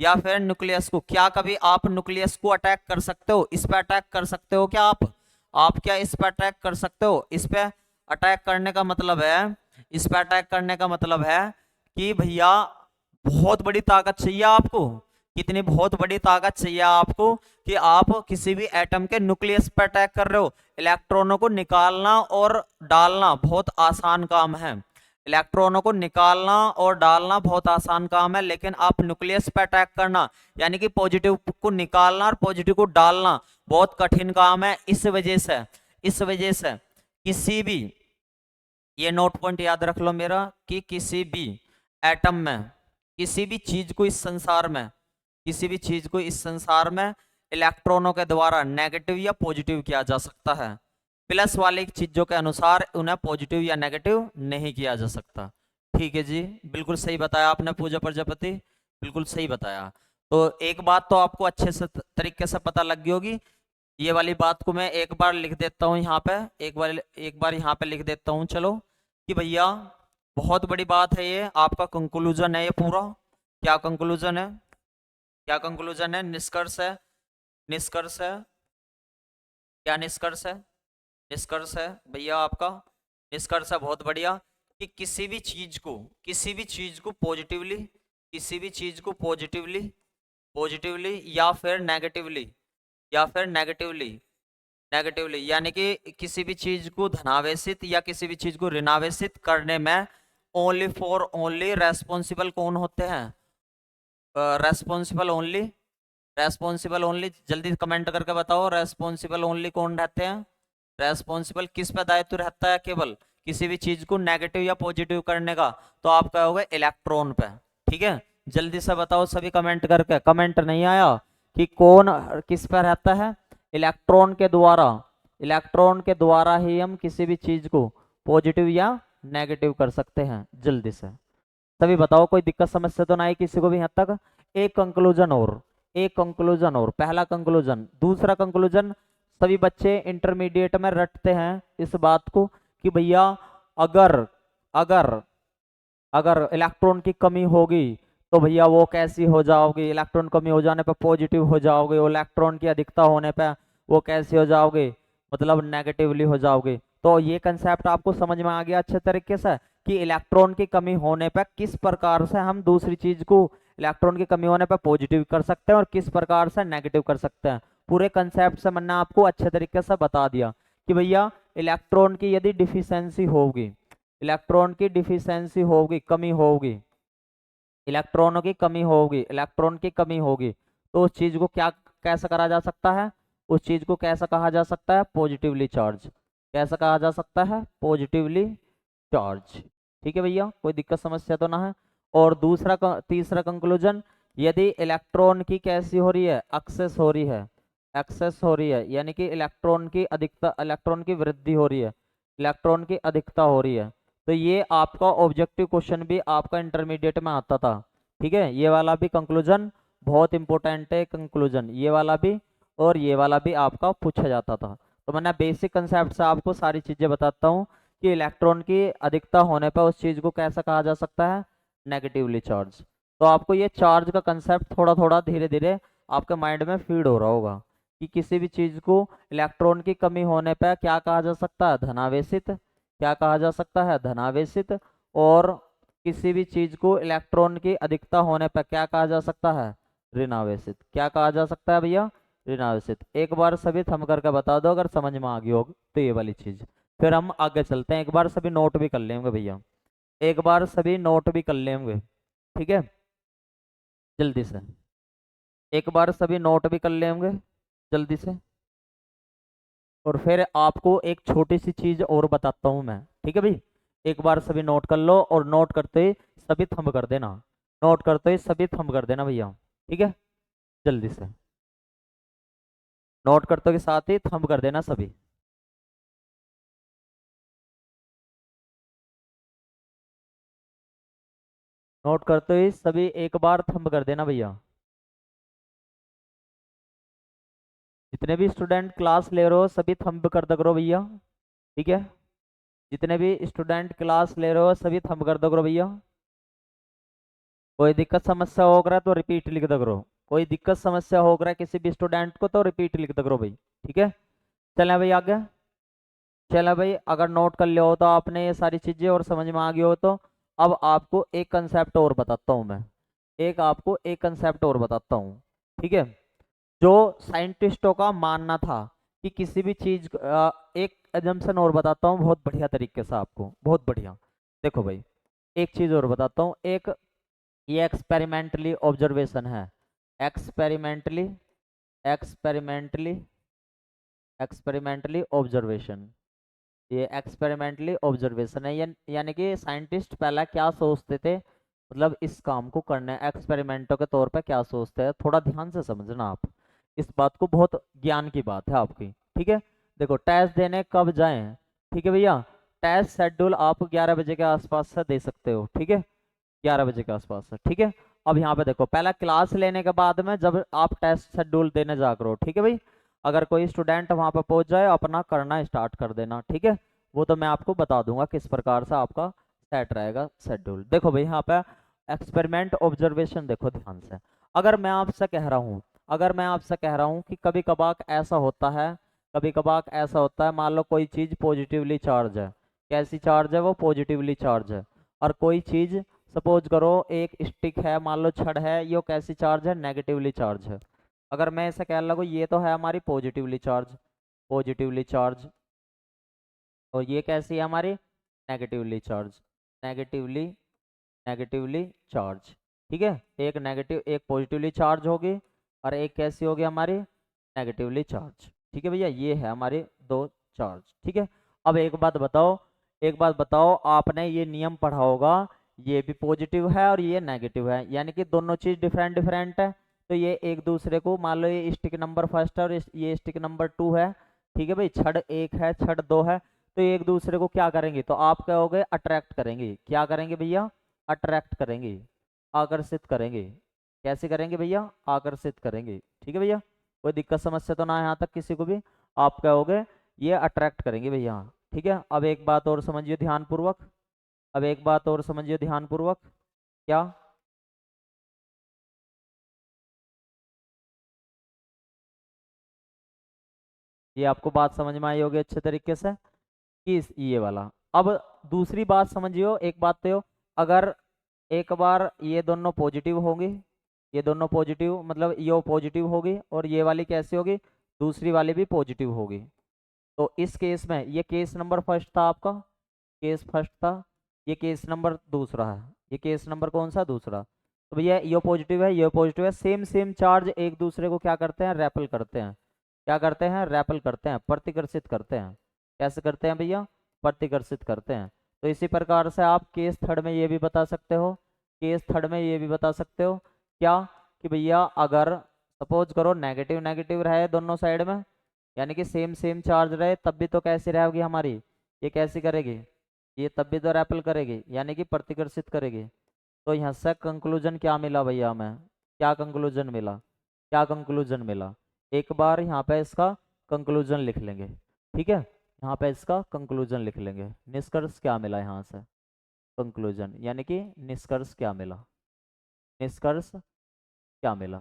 या फिर न्यूक्लियस को, क्या कभी आप न्यूक्लियस को अटैक कर सकते हो, इस पे अटैक कर सकते हो क्या आप क्या इस पे अटैक कर सकते हो, इस पे अटैक करने का मतलब है, इस पे अटैक करने का मतलब है कि भैया बहुत बड़ी ताकत चाहिए आपको, कितनी बहुत बड़ी ताकत चाहिए आपको कि आप किसी भी एटम के न्यूक्लियस पर अटैक कर रहे हो। इलेक्ट्रॉनों को निकालना और डालना बहुत आसान काम है, इलेक्ट्रॉनों को निकालना और डालना बहुत आसान काम है, लेकिन आप न्यूक्लियस पर अटैक करना यानी कि पॉजिटिव को निकालना और पॉजिटिव को डालना बहुत कठिन काम है। इस वजह से किसी भी, ये नोट पॉइंट याद रख लो मेरा, कि किसी भी एटम में, किसी भी चीज को इस संसार में, किसी भी चीज को इस संसार में इलेक्ट्रॉनों के द्वारा नेगेटिव या पॉजिटिव किया जा सकता है, प्लस वाली चीजों के अनुसार उन्हें पॉजिटिव या नेगेटिव नहीं किया जा सकता। ठीक है जी, बिल्कुल सही बताया आपने पूजा प्रजापति, बिल्कुल सही बताया। तो एक बात तो आपको अच्छे से तरीके से पता लग गई होगी, ये वाली बात को मैं एक बार लिख देता हूँ यहाँ पे, एक बार यहाँ पे लिख देता हूँ चलो, कि भैया बहुत बड़ी बात है ये, आपका कंक्लूजन है ये पूरा। क्या कंक्लूजन है, क्या कंक्लूजन है, निष्कर्ष है, निष्कर्ष है, क्या निष्कर्ष है, निष्कर्ष है भैया आपका, निष्कर्ष है बहुत बढ़िया, कि किसी भी चीज को, किसी भी चीज को पॉजिटिवली, किसी भी चीज को पॉजिटिवली, पॉजिटिवली या फिर नेगेटिवली, या फिर नेगेटिवली, नेगेटिवली यानी कि किसी भी चीज को धनावेशित या किसी भी चीज को ऋणावेशित करने में ओनली फॉर ओनली रेस्पॉन्सिबल कौन होते हैं, रेस्पॉन्सिबल ओनली, रेस्पॉन्सिबल ओनली, जल्दी कमेंट करके बताओ रेस्पॉन्सिबल ओनली कौन रहते हैं, रेस्पॉन्सिबल किस पे दायित्व रहता है, केवल किसी भी चीज को नेगेटिव या पॉजिटिव करने का, तो आप कहोगे इलेक्ट्रॉन पे, ठीक है। जल्दी से बताओ सभी कमेंट करके, कमेंट नहीं आया कि कौन किस पे रहता है, इलेक्ट्रॉन के द्वारा, इलेक्ट्रॉन के द्वारा ही हम किसी भी चीज को पॉजिटिव या नेगेटिव कर सकते हैं। जल्दी से तभी बताओ, कोई दिक्कत समस्या तो ना आई किसी को भी यहाँ तक। एक कंक्लूजन और, एक कंक्लूजन और, पहला कंक्लूजन, दूसरा कंक्लूजन, सभी बच्चे इंटरमीडिएट में रटते हैं इस बात को कि भैया अगर अगर अगर इलेक्ट्रॉन की कमी होगी तो भैया वो कैसी हो जाओगी, इलेक्ट्रॉन कमी हो जाने पर पॉजिटिव हो जाओगे, और इलेक्ट्रॉन की अधिकता होने पर वो कैसे हो जाओगे, मतलब नेगेटिवली हो जाओगे। तो ये कंसेप्ट आपको समझ में आ गया अच्छे तरीके से कि इलेक्ट्रॉन की कमी होने पर किस प्रकार से हम दूसरी चीज को इलेक्ट्रॉन की कमी होने पर पॉजिटिव कर सकते हैं और किस प्रकार से नेगेटिव कर सकते हैं। पूरे कंसेप्ट से मैंने आपको अच्छे तरीके से बता दिया कि भैया इलेक्ट्रॉन की यदि डिफिशियंसी होगी, इलेक्ट्रॉन की डिफिशियंसी होगी, कमी होगी, इलेक्ट्रॉनों की कमी होगी, इलेक्ट्रॉन की कमी होगी, तो उस चीज को क्या कैसा करा जा सकता है, उस चीज को कैसा कहा जा सकता है, पॉजिटिवली चार्ज। कैसा कहा जा सकता है, पॉजिटिवली चार्ज। ठीक है भैया, कोई दिक्कत समस्या तो ना है। और दूसरा तीसरा कंक्लूजन, यदि इलेक्ट्रॉन की कैसी हो रही है, एक्सेस हो रही है, एक्सेस हो रही है, यानी कि इलेक्ट्रॉन की अधिकता, इलेक्ट्रॉन की वृद्धि हो रही है, इलेक्ट्रॉन की अधिकता हो रही है, तो ये आपका ऑब्जेक्टिव क्वेश्चन भी आपका इंटरमीडिएट में आता था। ठीक है, ये वाला भी कंक्लूजन बहुत इंपॉर्टेंट है, कंक्लूजन ये वाला भी और ये वाला भी आपका पूछा जाता था। तो मैंने बेसिक कंसेप्ट से आपको सारी चीजें बताता हूँ कि इलेक्ट्रॉन की अधिकता होने पर उस चीज को कैसा कहा जा सकता है, नेगेटिवली चार्ज। तो आपको ये चार्ज का कंसेप्ट थोड़ा थोड़ा धीरे धीरे आपके माइंड में फीड हो रहा होगा कि किसी भी चीज को इलेक्ट्रॉन की कमी होने पर क्या कहा जा सकता है, धनावेशित। क्या कहा जा सकता है, धनावेशित। और किसी भी चीज को इलेक्ट्रॉन की अधिकता होने पर क्या कहा जा सकता है, ऋणावेशित। क्या कहा जा सकता है भैया, ऋणावेशित। एक बार सभी थम करके बता दो अगर समझ में आ गई हो तो ये वाली चीज। फिर हम आगे चलते हैं, एक बार सभी नोट भी कर लेंगे भैया, एक बार सभी नोट भी कर लेंगे। ठीक है, जल्दी से एक बार सभी नोट भी कर लेंगे जल्दी से। और फिर आपको एक छोटी सी चीज और बताता हूं मैं, ठीक है भाई। एक बार सभी नोट कर लो और नोट करते ही सभी थंब कर देना, नोट करते ही सभी थंब कर देना भैया। ठीक है, जल्दी से नोट करते के साथ ही थंब कर देना सभी। नोट करते ही सभी एक बार थंब कर देना भैया। जितने भी स्टूडेंट क्लास ले रहे हो सभी थंब कर दो करो भैया। ठीक है, जितने भी स्टूडेंट क्लास ले रहे हो सभी थंब कर दो करो भैया। कोई दिक्कत समस्या हो रहा है तो रिपीट लिख दो करो, कोई दिक्कत समस्या हो रहा है किसी भी स्टूडेंट को तो रिपीट लिख दो करो भाई। ठीक है, चलें भाई आगे। चला भाई, अगर नोट कर लिया हो तो आपने ये सारी चीजें और समझ में आ गई हो तो अब आपको एक कंसेप्ट और बताता हूँ मैं, एक आपको एक कंसेप्ट और बताता हूँ। ठीक है, जो साइंटिस्टों का मानना था कि किसी भी चीज एक एजम्पशन और बताता हूँ बहुत बढ़िया तरीके से आपको, बहुत बढ़िया। देखो भाई, एक चीज और बताता हूँ, एक ये एक्सपेरिमेंटली ऑब्जर्वेशन है, एक्सपेरिमेंटली, एक्सपेरिमेंटली, एक्सपेरिमेंटली ऑब्जर्वेशन। ये एक्सपेरिमेंटली ऑब्जर्वेशन है, यानी कि साइंटिस्ट पहला क्या सोचते थे, मतलब इस काम को करने एक्सपेरिमेंटों के तौर पे क्या सोचते हैं, थोड़ा ध्यान से समझना आप इस बात को, बहुत ज्ञान की बात है आपकी। ठीक है, देखो टेस्ट देने कब जाएं, ठीक है भैया, टेस्ट शेड्यूल आप 11 बजे के आसपास से दे सकते हो। ठीक है, 11 बजे के आसपास से। ठीक है, अब यहाँ पे देखो, पहला क्लास लेने के बाद में जब आप टेस्ट शेड्यूल देने जा करो, ठीक है भाई, अगर कोई स्टूडेंट वहां पर पहुंच जाए अपना करना स्टार्ट कर देना। ठीक है, वो तो मैं आपको बता दूंगा किस प्रकार से आपका सेट रहेगा शेड्यूल। देखो भाई, यहाँ पे एक्सपेरिमेंट ऑब्जर्वेशन देखो ध्यान से। अगर मैं आपसे कह रहा हूँ, अगर मैं आपसे कह रहा हूँ कि कभी कभार ऐसा होता है, कभी कभार ऐसा होता है, मान लो कोई चीज पॉजिटिवली चार्ज है, कैसी चार्ज है वो, पॉजिटिवली चार्ज है। और कोई चीज सपोज करो एक स्टिक है, मान लो छड़ है, ये कैसी चार्ज है, नेगेटिवली चार्ज है। अगर मैं ऐसा कहने लगूँ ये तो है हमारी पॉजिटिवली चार्ज, पॉजिटिवली चार्ज, और ये कैसी है हमारी, negatively charge, negatively, negatively charge. ठीक है, एक नेगेटिव एक पॉजिटिवली चार्ज होगी और एक कैसी होगी हमारी, नेगेटिवली चार्ज। ठीक है भैया, ये है हमारे दो चार्ज। ठीक है, अब एक बात बताओ, एक बात बताओ, आपने ये नियम पढ़ा होगा, ये भी पॉजिटिव है और ये नेगेटिव है, यानी कि दोनों चीज डिफरेंट डिफरेंट है। तो ये एक दूसरे को, मान लो ये स्टिक नंबर फर्स्ट है और ये स्टिक नंबर 2 है। ठीक है भाई, छड़ एक है, छड़ दो है, तो ये एक दूसरे को क्या करेंगे, तो आप कहोगे अट्रैक्ट करेंगे। क्या करेंगे भैया, अट्रैक्ट करेंगे, आकर्षित करेंगे। कैसे करेंगे भैया, आकर्षित करेंगे। ठीक है भैया, कोई दिक्कत समस्या तो ना है यहाँ तक किसी को भी, आप कहोगे ये अट्रैक्ट करेंगे भैया। ठीक है, अब एक बात और समझिए ध्यानपूर्वक, अब एक बात और समझिए ध्यानपूर्वक। क्या, ये आपको बात समझ में आई होगी अच्छे तरीके से कि ये वाला। अब दूसरी बात समझियो, एक बात तो अगर एक बार ये दोनों पॉजिटिव होंगे, ये दोनों पॉजिटिव मतलब ये पॉजिटिव होगी और ये वाली कैसी होगी, दूसरी वाली भी पॉजिटिव होगी। तो इस केस में ये केस नंबर फर्स्ट था आपका, केस फर्स्ट था, ये केस नंबर दूसरा है, ये केस नंबर कौन सा, दूसरा। तो भैया ये पॉजिटिव है, ये पॉजिटिव है, सेम सेम चार्ज एक दूसरे को क्या करते हैं, रेपल करते हैं। क्या करते हैं, रेपल करते हैं, प्रतिकर्षित करते हैं। कैसे करते हैं भैया, प्रतिकर्षित करते हैं। तो इसी प्रकार से आप केस थर्ड में ये भी बता सकते हो, केस थर्ड में ये भी बता सकते हो क्या, कि भैया अगर सपोज करो नेगेटिव नेगेटिव रहे दोनों साइड में, यानी कि सेम सेम चार्ज रहे, तब भी तो कैसी रहेगी हमारी, ये कैसी करेगी, ये तब भी तो रेपल करेगी, यानी कि प्रतिकर्षित करेगी। तो यहाँ से कंक्लूजन क्या मिला भैया हमें, क्या कंक्लूजन मिला, क्या कंक्लूजन मिला, एक बार यहाँ पे इसका कंक्लूजन लिख लेंगे। ठीक है, यहाँ पे इसका कंक्लूजन लिख लेंगे, निष्कर्ष क्या मिला यहाँ से, कंक्लूजन यानी कि निष्कर्ष क्या मिला, निष्कर्ष क्या मिला,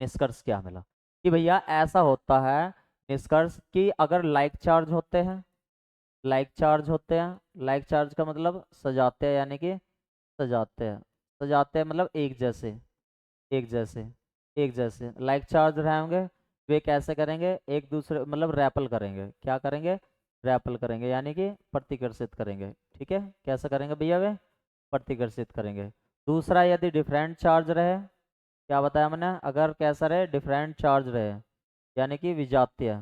निष्कर्ष क्या मिला कि भैया ऐसा होता है, निष्कर्ष कि अगर लाइक चार्ज होते हैं, लाइक चार्ज होते हैं, लाइक चार्ज का मतलब सजाते हैं, यानी कि सजाते हैं, सजाते हैं मतलब एक जैसे, एक जैसे, एक जैसे लाइक चार्ज रहेंगे, वे कैसे करेंगे, एक दूसरे मतलब रैपल करेंगे, क्या करेंगे, रैपल करेंगे, यानी कि प्रतिकर्षित करेंगे। ठीक है, कैसे करेंगे भैया, वे प्रतिकर्षित करेंगे। दूसरा, यदि डिफरेंट चार्ज रहे, क्या बताया मैंने, अगर कैसा रहे, डिफरेंट चार्ज रहे, यानी कि विजातीय,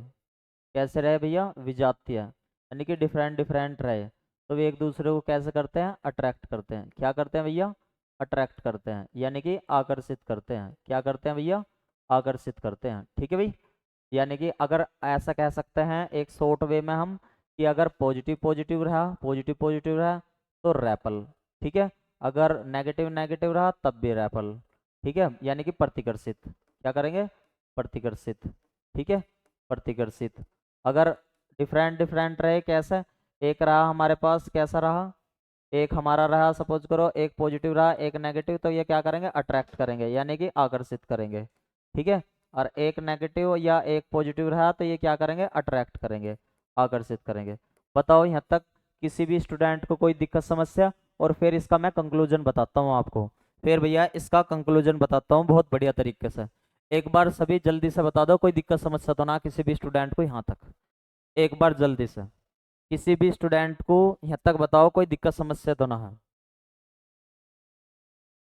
कैसे रहे भैया, विजातीय, यानी कि डिफरेंट डिफरेंट रहे, तो वे एक दूसरे को कैसे करते हैं, अट्रैक्ट करते हैं। क्या करते हैं भैया, अट्रैक्ट करते हैं, यानी कि आकर्षित करते हैं। क्या करते हैं भैया, आकर्षित करते हैं। ठीक है भाई, यानी कि अगर ऐसा कह सकते हैं एक शॉर्ट वे में हम, कि अगर पॉजिटिव पॉजिटिव रहा, पॉजिटिव पॉजिटिव रहा तो रैपल। ठीक है, अगर नेगेटिव नेगेटिव रहा तब भी रैपल। ठीक है, यानी कि प्रतिकर्षित, क्या करेंगे, प्रतिकर्षित। ठीक है, प्रतिकर्षित। अगर डिफरेंट डिफरेंट रहे, कैसे, एक रहा हमारे पास, कैसा रहा, एक हमारा रहा सपोज करो, एक पॉजिटिव रहा एक नेगेटिव, तो ये क्या करेंगे, अट्रैक्ट करेंगे, यानी कि आकर्षित करेंगे। ठीक है, और एक नेगेटिव या एक पॉजिटिव रहा तो ये क्या करेंगे, अट्रैक्ट करेंगे, आकर्षित करेंगे। बताओ यहाँ तक किसी भी स्टूडेंट को कोई दिक्कत समस्या, और फिर इसका मैं कंक्लूजन बताता हूँ आपको, फिर भैया इसका कंक्लूजन बताता हूँ बहुत बढ़िया तरीके से। एक बार सभी जल्दी से बता दो, कोई दिक्कत समस्या तो ना किसी भी स्टूडेंट को यहाँ तक, एक बार जल्दी से किसी भी स्टूडेंट को यहाँ तक बताओ, कोई दिक्कत समस्या तो ना है।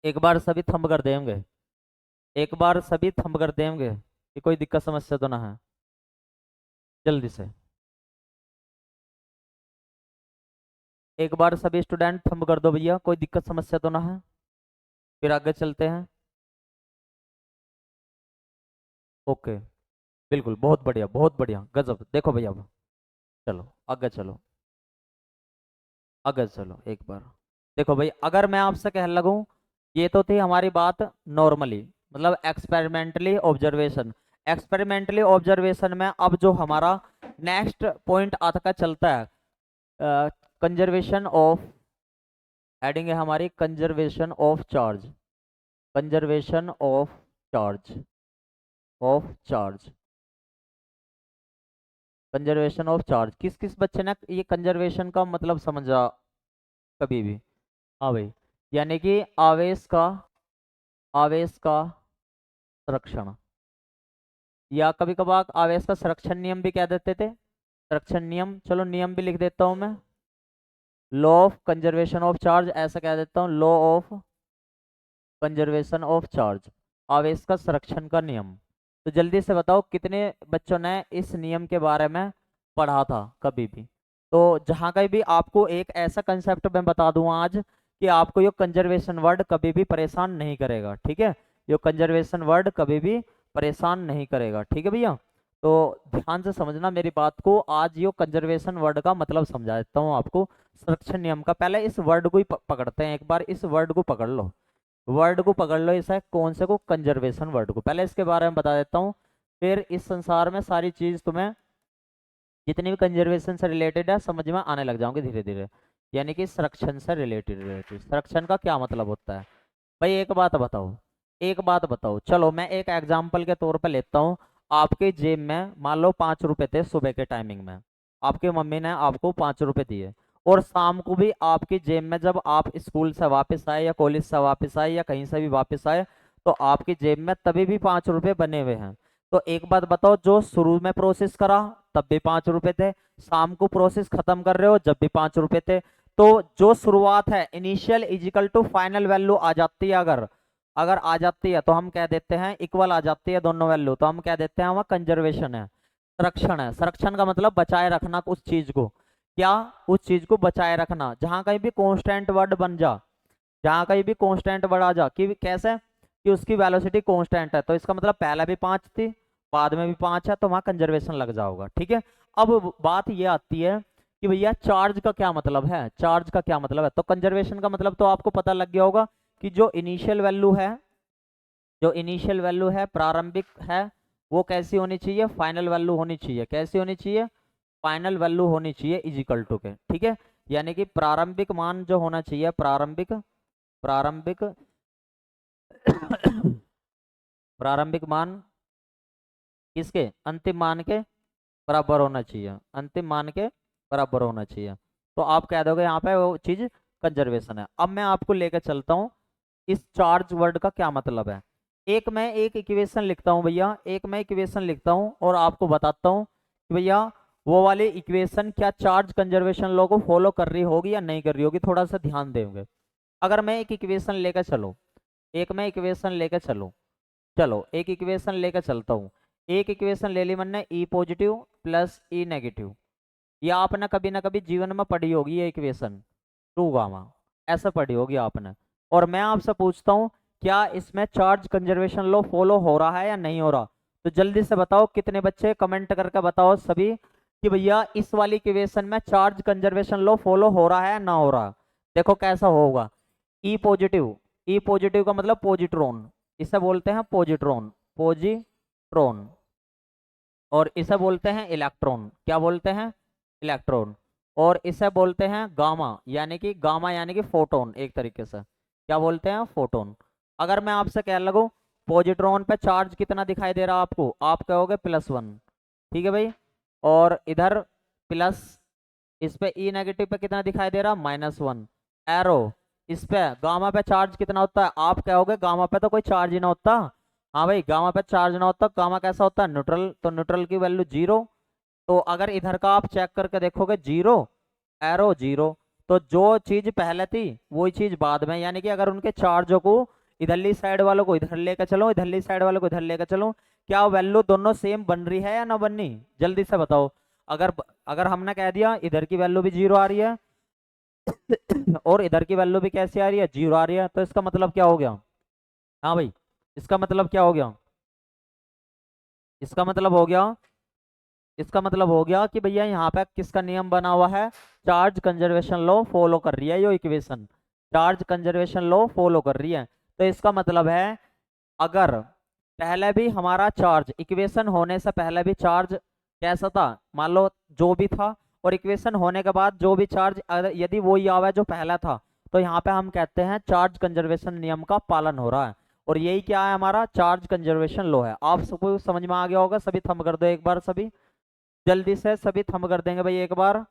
एक बार सभी थंब कर देंगे, एक बार सभी थंब कर देंगे कि कोई दिक्कत समस्या तो ना है, जल्दी से एक बार सभी स्टूडेंट थंब कर दो भैया, कोई दिक्कत समस्या तो ना है, फिर आगे चलते हैं। ओके, बिल्कुल, बहुत बढ़िया बहुत बढ़िया, गजब। देखो भैया अब चलो आगे चलो, आगे चलो एक बार। देखो भाई, अगर मैं आपसे कहने लगूं, ये तो थी हमारी बात नॉर्मली, मतलब एक्सपेरिमेंटली ऑब्जर्वेशन। एक्सपेरिमेंटली ऑब्जर्वेशन में अब जो हमारा नेक्स्ट पॉइंट आता का चलता है, कंजर्वेशन ऑफ, हेडिंग है हमारी conservation of charge, conservation of charge, of charge, conservation of charge. किस किस बच्चे ने ये कंजर्वेशन का मतलब समझा कभी भी, हाँ भाई, यानी कि आवेश का, आवेश का संरक्षण, या कभी कभार आवेश का संरक्षण नियम भी कह देते थे, संरक्षण नियम, चलो नियम भी लिख देता हूं मैं, law of conservation of charge ऐसा कह देता हूँ, law of conservation of charge, आवेश का संरक्षण का नियम। तो जल्दी से बताओ कितने बच्चों ने इस नियम के बारे में पढ़ा था कभी भी। तो जहाँ कहीं भी आपको एक ऐसा कंसेप्ट मैं बता दूं आज, कि आपको ये कंजर्वेशन वर्ड कभी भी परेशान नहीं करेगा। ठीक है, ये कंजर्वेशन वर्ड कभी भी परेशान नहीं करेगा। ठीक है भैया, तो ध्यान से समझना मेरी बात को, आज ये कंजर्वेशन वर्ड का मतलब समझा देता हूँ आपको, संरक्षण नियम का। पहले इस वर्ड को ही पकड़ते हैं, एक बार इस वर्ड को पकड़ लो, वर्ड को पकड़ लो, इसे कौन से को, कंजर्वेशन वर्ड को। पहले इसके बारे में बता देता हूँ, फिर इस संसार में सारी चीज तुम्हें जितनी भी कंजर्वेशन से रिलेटेड है समझ में आने लग जाओगे धीरे धीरे। यानी कि संरक्षण से रिलेटेड, संरक्षण का क्या मतलब होता है भाई, एक बात बताओ, एक बात बताओ, चलो मैं एक एग्जाम्पल के तौर पर लेता हूँ। आपके जेब में मान लो 5 रुपए थे सुबह के टाइमिंग में, आपकी मम्मी ने आपको 5 रुपए दिए, और शाम को भी आपकी जेब में जब आप स्कूल से वापस आए या कॉलेज से वापस आए या कहीं से भी वापस आए, तो आपकी जेब में तभी भी 5 रुपए बने हुए हैं। तो एक बात बताओ, जो शुरू में प्रोसेस करा तब भी 5 रुपए थे, शाम को प्रोसेस खत्म कर रहे हो जब भी 5 रुपए थे। तो जो शुरुआत है initial is equal to final value आ जाती है, अगर अगर आ जाती है तो हम कह देते हैं इक्वल आ जाती है दोनों वैल्यू, तो हम कह देते हैं वहाँ कंजर्वेशन है, संरक्षण है। संरक्षण का मतलब बचाए रखना उस चीज को, क्या, उस चीज को बचाए रखना। जहां कहीं भी कांस्टेंट वर्ड बन जा, जहां कहीं भी कांस्टेंट वर्ड आ जा, कि कैसे, कि उसकी वेलोसिटी कांस्टेंट है, तो इसका मतलब पहले भी 5 थी, बाद में भी 5 है, तो वहां कंजर्वेशन लग जाओगा। ठीक है। अब बात ये आती है कि भैया चार्ज का क्या मतलब है, चार्ज का क्या मतलब है। तो कंजर्वेशन का मतलब तो आपको पता लग गया होगा कि जो इनिशियल वैल्यू है, जो इनिशियल वैल्यू है प्रारंभिक है, वो कैसी होनी चाहिए, फाइनल वैल्यू होनी चाहिए। कैसी होनी चाहिए, फाइनल वैल्यू होनी चाहिए इज इक्वल टू के। ठीक है। यानी कि प्रारंभिक मान जो होना चाहिए, प्रारंभिक प्रारंभिक प्रारंभिक मान किसके, अंतिम मान के बराबर होना चाहिए, अंतिम मान के बराबर होना चाहिए। तो आप कह दोगे यहाँ पे वो चीज कंजर्वेशन है। अब मैं आपको लेकर चलता हूँ इस चार्ज वर्ड का क्या मतलब है। एक मैं एक इक्वेशन लिखता हूँ भैया, एक मैं इक्वेशन लिखता हूँ और आपको बताता हूँ कि भैया वो वाली इक्वेशन क्या चार्ज कंजर्वेशन लॉ को फॉलो कर रही होगी या नहीं कर रही होगी, थोड़ा सा ध्यान देंगे। अगर मैं एक इक्वेशन लेकर चलो, एक मैं इक्वेशन लेकर चलो, चलो एक इक्वेशन लेकर चलता हूँ। एक इक्वेशन ले ली मैंने, ई पॉजिटिव प्लस ई नेगेटिव। ये आपने कभी ना कभी जीवन में पढ़ी होगी ये इक्वेशन, टू गामा, ऐसा पढ़ी होगी आपने। और मैं आपसे पूछता हूँ क्या इसमें चार्ज कंजर्वेशन लॉ फॉलो हो रहा है या नहीं हो रहा। तो जल्दी से बताओ, कितने बच्चे कमेंट करके बताओ सभी कि भैया इस वाली इक्वेशन में चार्ज कंजर्वेशन लॉ फॉलो हो रहा है या ना हो रहा। देखो कैसा होगा, ई पॉजिटिव, ई पॉजिटिव का मतलब पॉजिट्रॉन, इसे बोलते हैं पॉजिट्रॉन, पॉजिट्रॉन। और इसे बोलते हैं इलेक्ट्रॉन, क्या बोलते हैं, इलेक्ट्रॉन। और इसे बोलते हैं गामा, यानी कि गामा यानी कि फोटोन, एक तरीके से क्या बोलते हैं, फोटोन। अगर मैं आपसे कह लगूं पॉजिट्रॉन पे चार्ज कितना दिखाई दे रहा है आपको, आप कहोगे +1, ठीक है भाई। और इधर प्लस, इस पे ई नेगेटिव पे कितना दिखाई दे रहा, -1 एरो। इस पे गामा पे चार्ज कितना होता है, आप कहोगे गामा पे तो कोई चार्ज ही ना होता। हाँ भाई, गामा पे चार्ज ना होता, गामा कैसा होता है, न्यूट्रल, तो न्यूट्रल की वैल्यू 0। तो अगर इधर का आप चेक करके देखोगे 0 एरो 0, तो जो चीज पहले थी वही चीज बाद में, यानी कि अगर उनके चार्जों को इधरली साइड वालों को इधर लेकर चलो, इधरली साइड वालों को इधर लेकर चलो, क्या वैल्यू दोनों सेम बन रही है या ना बननी, जल्दी से बताओ। अगर अगर हमने कह दिया इधर की वैल्यू भी 0 आ रही है और इधर की वैल्यू भी कैसी आ रही है, 0 आ रही है, तो इसका मतलब क्या हो गया, हाँ भाई, इसका मतलब क्या हो गया, इसका मतलब हो गया, इसका मतलब हो गया कि भैया यहाँ पे किसका नियम बना हुआ है, चार्ज कंजर्वेशन लॉ फॉलो कर रही है ये equation, charge conservation law follow कर रही है। तो इसका मतलब है अगर पहले भी हमारा चार्ज, इक्वेशन होने से पहले भी चार्ज कैसा था, मान लो जो भी था, और इक्वेशन होने के बाद जो भी चार्ज यदि वही आवा जो पहला था, तो यहाँ पे हम कहते हैं चार्ज कंजर्वेशन नियम का पालन हो रहा है। और यही क्या है, हमारा चार्ज कंजर्वेशन लॉ है। आप सबको समझ में आ गया होगा, सभी थंब कर दो एक बार, सभी जल्दी से सभी थंब कर देंगे भाई एक बार।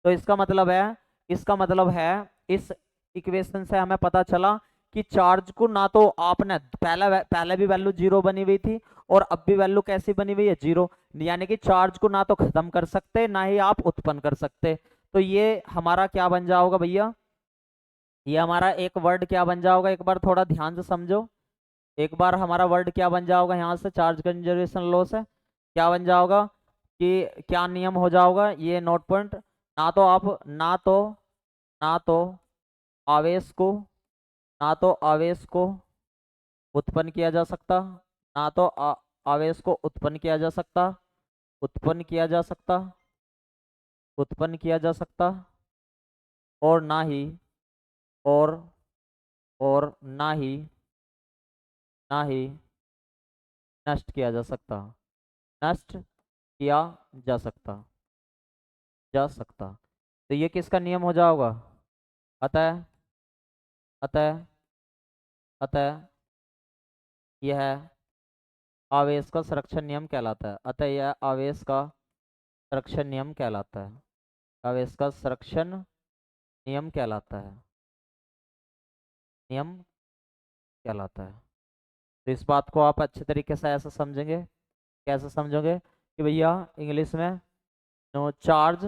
तो इसका मतलब है, इसका मतलब है इस इक्वेशन से हमें पता चला कि चार्ज को ना तो आपने पहले भी वैल्यू 0 बनी हुई थी और अब भी वैल्यू कैसी बनी हुई है, 0। यानी कि चार्ज को ना तो खत्म कर सकते ना ही आप उत्पन्न कर सकते। तो ये हमारा क्या बन जाओगा भैया, ये हमारा एक वर्ड क्या बन जाओगा, एक बार थोड़ा ध्यान से समझो। एक बार हमारा वर्ड क्या बन जाओगा यहाँ से, चार्ज कंजर्वेशन लॉ से क्या बन जाओगा, कि क्या नियम हो जाओगा, ये नोट पॉइंट, ना तो आप, ना तो आवेश को, ना तो आवेश को उत्पन्न किया जा सकता, ना तो आवेश को उत्पन्न किया जा सकता, उत्पन्न किया जा सकता, उत्पन्न किया जा सकता, और ना ही, और और ना ही नष्ट किया जा सकता, नष्ट किया जा सकता। तो ये किसका नियम हो जाएगा, अतः अतः अतः यह आवेश का संरक्षण नियम कहलाता है। अतः यह आवेश का संरक्षण नियम कहलाता है। आवेश का संरक्षण नियम कहलाता है। नियम कहलाता है। तो इस बात को आप अच्छे तरीके से ऐसा समझेंगे, कैसे समझोगे कि भैया इंग्लिश में no charge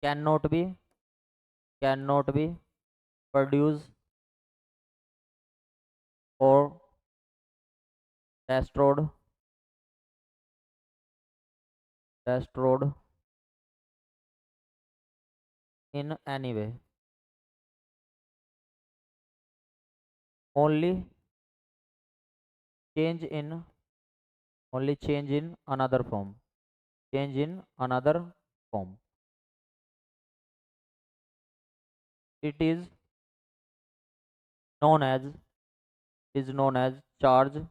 can not be produce और destroyed in any way, only change in another form, change in another form. It is known as charge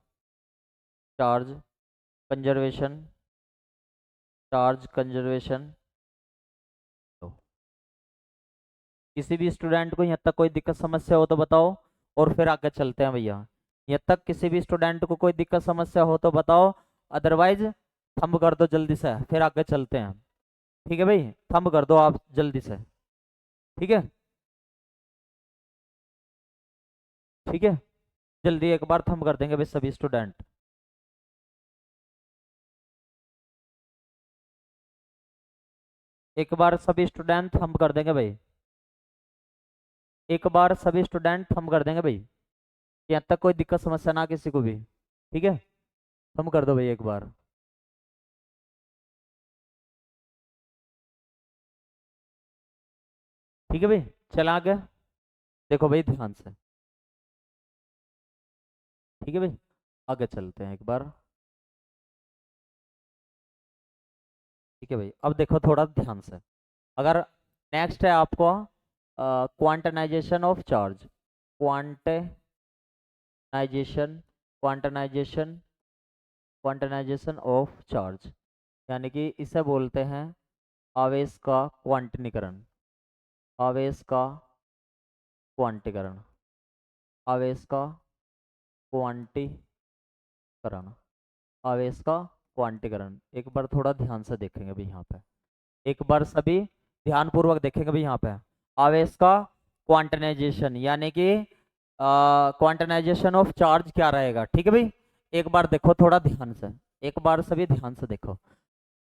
conservation, तो किसी भी स्टूडेंट को यहाँ तक कोई दिक्कत समस्या हो तो बताओ, और फिर आगे चलते हैं भैया। यहाँ तक किसी भी स्टूडेंट को कोई दिक्कत समस्या हो तो बताओ, अदरवाइज थंब कर दो जल्दी से, फिर आगे चलते हैं। ठीक है भाई, थंब कर दो आप जल्दी से। ठीक है, ठीक है, जल्दी एक बार थंब कर देंगे भाई सभी स्टूडेंट। एक बार सभी स्टूडेंट थंब कर देंगे भाई, एक बार सभी स्टूडेंट थंब कर देंगे भाई, यहाँ तक कोई दिक्कत समस्या ना किसी को भी। ठीक है, थंब कर दो भाई एक बार। ठीक है भाई, चला आगे, देखो भाई ध्यान से। ठीक है भाई, आगे चलते हैं एक बार। ठीक है भाई, अब देखो थोड़ा ध्यान से। अगर नेक्स्ट है आपको क्वांटनाइजेशन ऑफ चार्ज, क्वांटनाइजेशन क्वांटनाइजेशन क्वांटनाइजेशन ऑफ चार्ज, यानी कि इसे बोलते हैं आवेश का क्वांटनीकरण, आवेश का क्वांटीकरण, आवेश का क्वांटीकरण, आवेश का क्वांटीकरण। एक बार थोड़ा ध्यान से देखेंगे भाई यहाँ पे, एक बार सभी ध्यानपूर्वक देखेंगे भाई यहाँ पे। आवेश का क्वांटनाइजेशन यानी कि क्वांटनाइजेशन ऑफ चार्ज क्या रहेगा। ठीक है भाई, एक बार देखो थोड़ा ध्यान से, एक बार सभी ध्यान से देखो।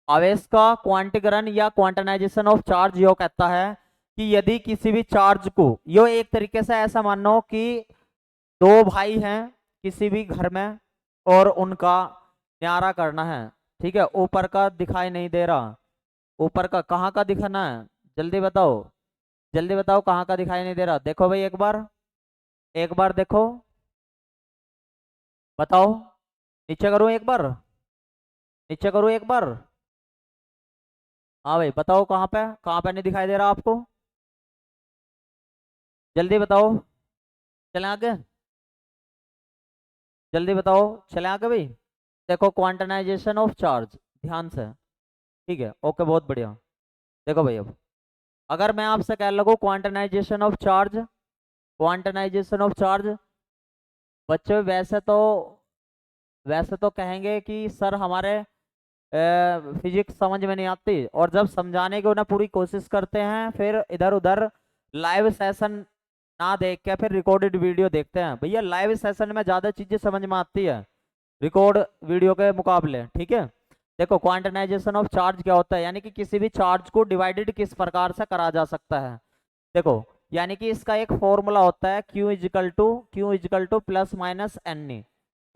आवेश का क्वांटीकरण या क्वांटनाइजेशन ऑफ चार्ज यो कहता है कि यदि किसी भी चार्ज को, यो एक तरीके से ऐसा मानो कि दो भाई हैं किसी भी घर में और उनका न्यारा करना है। ठीक है, ऊपर का दिखाई नहीं दे रहा, ऊपर का कहाँ का दिखाना है, जल्दी बताओ, जल्दी बताओ कहाँ का दिखाई नहीं दे रहा। देखो भाई एक बार, एक बार देखो, बताओ, नीचे करूँ एक बार, नीचे करूँ एक बार। हाँ भाई बताओ कहाँ पे नहीं दिखाई दे रहा आपको, जल्दी बताओ, चले आगे, जल्दी बताओ, चले आगे भाई। देखो क्वांटनाइजेशन ऑफ चार्ज, ध्यान से। ठीक है, ओके, बहुत बढ़िया। देखो भाई अब अगर मैं आपसे कह लगूँ क्वांटनाइजेशन ऑफ चार्ज, क्वांटनाइजेशन ऑफ चार्ज, बच्चे वैसे तो कहेंगे कि सर हमारे फिजिक्स समझ में नहीं आती, और जब समझाने की उन्हें पूरी कोशिश करते हैं फिर इधर उधर लाइव सेशन ना देख के फिर रिकॉर्डेड वीडियो देखते हैं। भैया लाइव सेशन में ज़्यादा चीज़ें समझ में आती है रिकॉर्ड वीडियो के मुकाबले। ठीक है, देखो क्वांटनाइजेशन ऑफ चार्ज क्या होता है, यानी कि किसी भी चार्ज को डिवाइडेड किस प्रकार से करा जा सकता है। देखो यानी कि इसका एक फॉर्मूला होता है Q equal to plus minus N E,